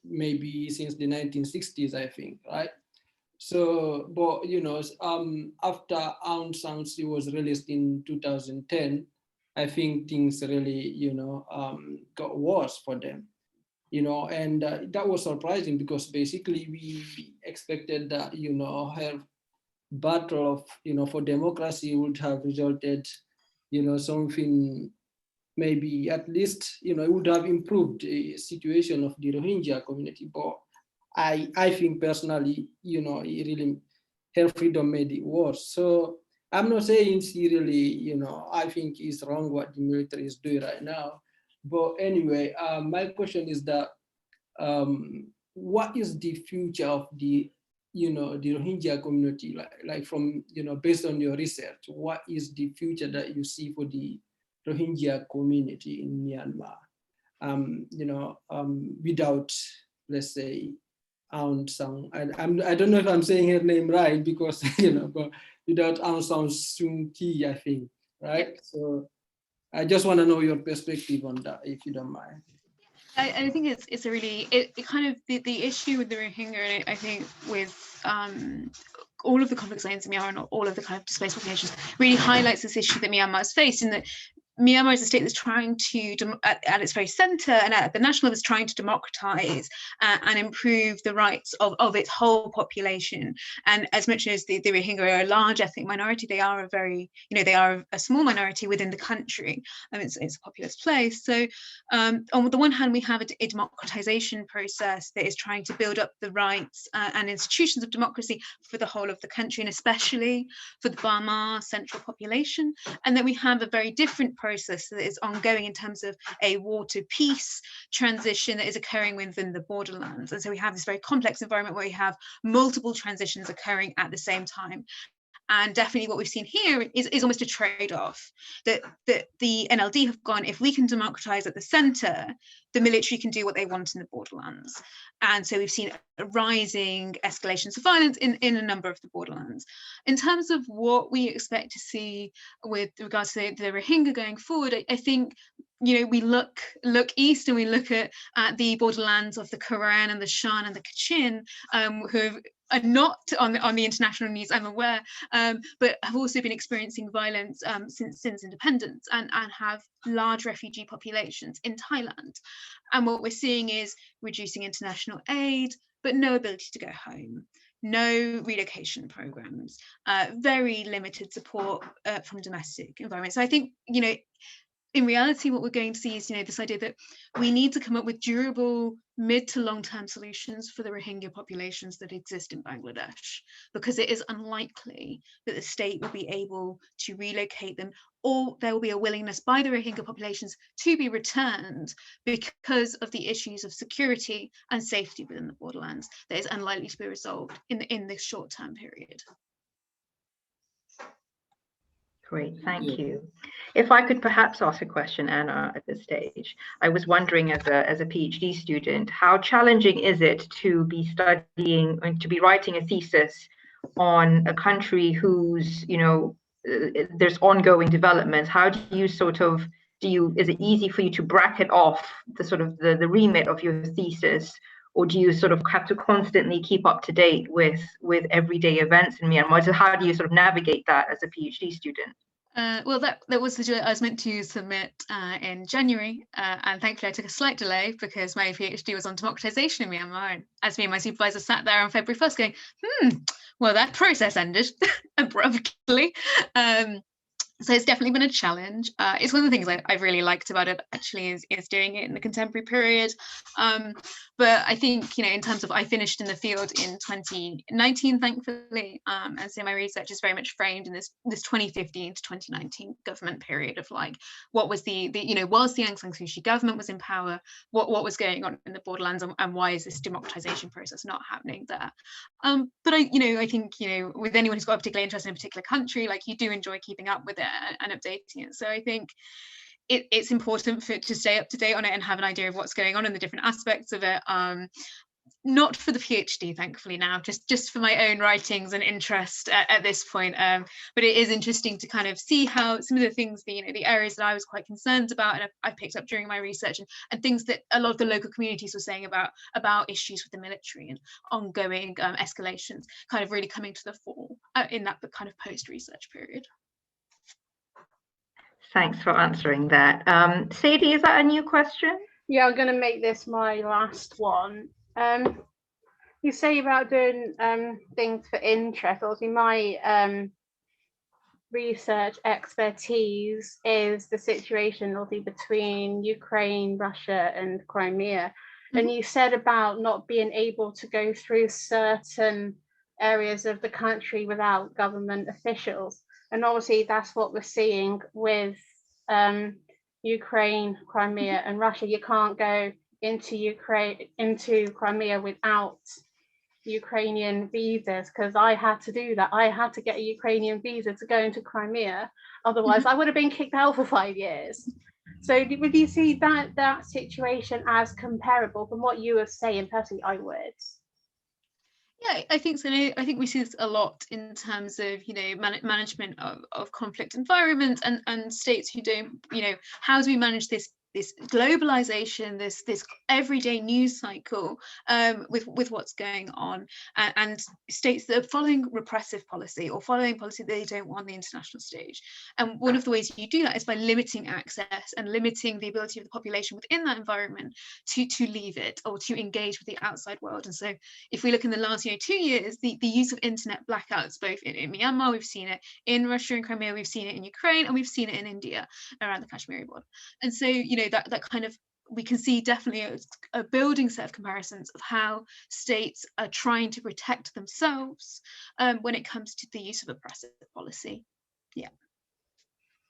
[SPEAKER 11] maybe since the 1960s, I think, right? So, but after Aung San Suu Kyi was released in 2010, I think things really, got worse for them, and that was surprising because basically we expected that, her battle of, for democracy would have resulted, something maybe at least, it would have improved the situation of the Rohingya community. But I think personally, it really, her freedom made it worse. So I'm not saying she really, I think it's wrong what the military is doing right now. But anyway, my question is that what is the future of the the Rohingya community, like from based on your research, what is the future that you see for the Rohingya community in Myanmar? Without, let's say, Aung San, I don't know if I'm saying her name right, because but without Aung San Suu Kyi, I think, right? So I just want to know your perspective on that, if you don't mind.
[SPEAKER 3] I think it's a really kind of the issue with the Rohingya, I think with all of the conflict zones in Myanmar and all of the kind of displaced populations really highlights this issue that Myanmar has faced, in that Myanmar is a state that's trying to, at its very centre and at the national level, is trying to democratise and improve the rights of its whole population. And as much as the Rohingya are a large ethnic minority, they are a very, they are a small minority within the country. It's a populous place. So on the one hand, we have a democratisation process that is trying to build up the rights and institutions of democracy for the whole of the country, and especially for the Burma central population. And then we have a very different process that is ongoing in terms of a war to peace transition that is occurring within the borderlands. And so we have this very complex environment where we have multiple transitions occurring at the same time. And definitely what we've seen here is almost a trade-off, that the NLD have gone, if we can democratize at the center, the military can do what they want in the borderlands. And so we've seen rising escalations of violence in a number of the borderlands. In terms of what we expect to see with regards to the Rohingya going forward, I think we look east and we look at the borderlands of the Karen and the Shan and the Kachin, who are not on the international news, I'm aware, but have also been experiencing violence since independence and have large refugee populations in Thailand. And what we're seeing is reducing international aid, but no ability to go home, no relocation programs, very limited support from domestic environments. So I think, in reality, what we're going to see is, this idea that we need to come up with durable mid to long-term solutions for the Rohingya populations that exist in Bangladesh, because it is unlikely that the state will be able to relocate them, or there will be a willingness by the Rohingya populations to be returned because of the issues of security and safety within the borderlands that is unlikely to be resolved in this short-term period.
[SPEAKER 2] Great, thank you. If I could perhaps ask a question, Anna, at this stage. I was wondering, as a PhD student, how challenging is it to be studying and to be writing a thesis on a country whose, there's ongoing developments? How do you is it easy for you to bracket off the remit of your thesis, or do you have to constantly keep up to date with everyday events in Myanmar? So how do you navigate that as a PhD student?
[SPEAKER 3] Well, that was the I was meant to submit in January, and thankfully I took a slight delay because my PhD was on democratization in Myanmar. And as me and my supervisor sat there on February 1st going, well, that process ended abruptly. So it's definitely been a challenge. It's one of the things I've really liked about it, actually, is doing it in the contemporary period. But I think, in terms of, I finished in the field in 2019, thankfully. And so my research is very much framed in this 2015 to 2019 government period of what was whilst the Aung San Suu Kyi government was in power, what was going on in the borderlands, and why is this democratization process not happening there? But I think, with anyone who's got a particular interest in a particular country, you do enjoy keeping up with it and updating it. So I think it's important to stay up to date on it and have an idea of what's going on in the different aspects of it. Not for the PhD, thankfully, now, just for my own writings and interest at this point. But it is interesting to kind of see how some of the things, the areas that I was quite concerned about and I picked up during my research, and things that a lot of the local communities were saying about issues with the military and ongoing escalations kind of really coming to the fore in that kind of post-research period.
[SPEAKER 2] Thanks for answering that. Sadie, is that a new question?
[SPEAKER 1] Yeah, I'm going to make this my last one. You say about doing things for interest. Obviously, my research expertise is the situation obviously between Ukraine, Russia, and Crimea. Mm-hmm. And you said about not being able to go through certain areas of the country without government officials. And obviously, that's what we're seeing with Ukraine, Crimea, and Russia. You can't go into Crimea without Ukrainian visas, because I had to do that. I had to get a Ukrainian visa to go into Crimea. Otherwise, I would have been kicked out for 5 years. So would you see that situation as comparable from what you were saying? Personally, I would.
[SPEAKER 3] Yeah, I think so. I think we see this a lot in terms of, management of conflict environments and states who don't, how do we manage this globalization, this everyday news cycle with what's going on, and states that are following repressive policy or following policy they don't want on the international stage. And one of the ways you do that is by limiting access and limiting the ability of the population within that environment to leave it or to engage with the outside world. And so if we look in the last 2 years, the use of internet blackouts, both in Myanmar, we've seen it in Russia and Crimea, we've seen it in Ukraine, and we've seen it in India around the Kashmiri border. And so, that kind of, we can see definitely a building set of comparisons of how states are trying to protect themselves when it comes to the use of oppressive policy. Yeah.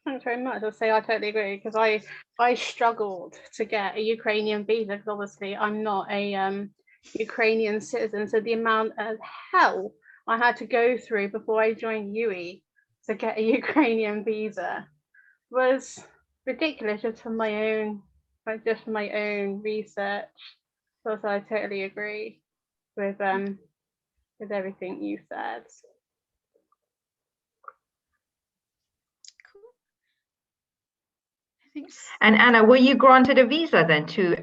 [SPEAKER 1] Thanks very much. I'll say I totally agree, because I struggled to get a Ukrainian visa, because obviously I'm not a Ukrainian citizen. So the amount of hell I had to go through before I joined UWE to get a Ukrainian visa was ridiculous, just from my own research. So I totally agree with everything you said.
[SPEAKER 2] And Anna, were you granted a visa then to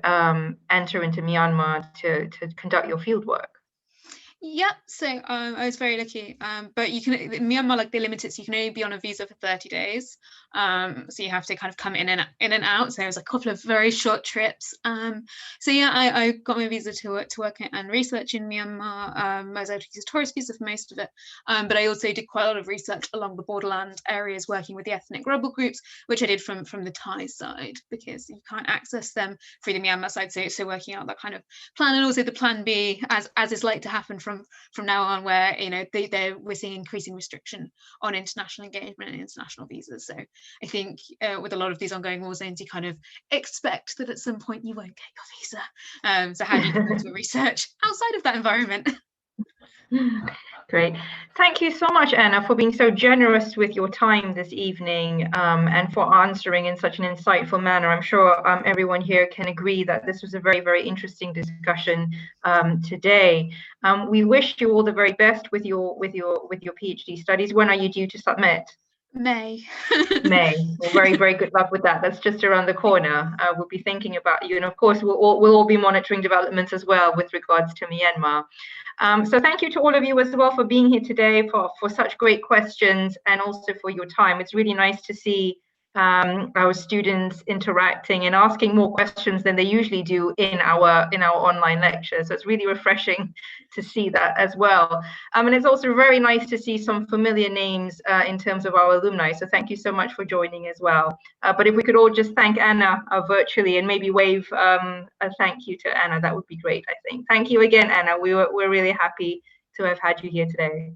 [SPEAKER 2] enter into Myanmar to conduct your fieldwork?
[SPEAKER 3] Yeah, so I was very lucky, but you can, in Myanmar, like, they limit it, so you can only be on a visa for 30 days. So you have to kind of come in and out. So it was a couple of very short trips. So yeah, I got my visa to work and research in Myanmar. I was able to use a tourist visa for most of it, but I also did quite a lot of research along the borderland areas, working with the ethnic rebel groups, which I did from the Thai side, because you can't access them through the Myanmar side. So working out that kind of plan, and also the plan B, as is like to happen from now on, where we're seeing increasing restriction on international engagement and international visas. So I think with a lot of these ongoing war zones, you kind of expect that at some point you won't get your visa. So how do you go to research outside of that environment?
[SPEAKER 2] Great. Thank you so much, Anna, for being so generous with your time this evening, and for answering in such an insightful manner. I'm sure everyone here can agree that this was a very, very interesting discussion today. We wish you all the very best with your PhD studies. When are you due to submit?
[SPEAKER 3] May.
[SPEAKER 2] May. Well, very, very good luck with that. That's just around the corner. We'll be thinking about you, and of course we'll all be monitoring developments as well with regards to Myanmar. So thank you to all of you as well for being here today, for such great questions, and also for your time. It's really nice to see our students interacting and asking more questions than they usually do in our online lectures. So it's really refreshing to see that as well. And it's also very nice to see some familiar names in terms of our alumni. So thank you so much for joining as well. But if we could all just thank Anna virtually, and maybe wave a thank you to Anna, that would be great, I think. Thank you again, Anna. We're really happy to have had you here today.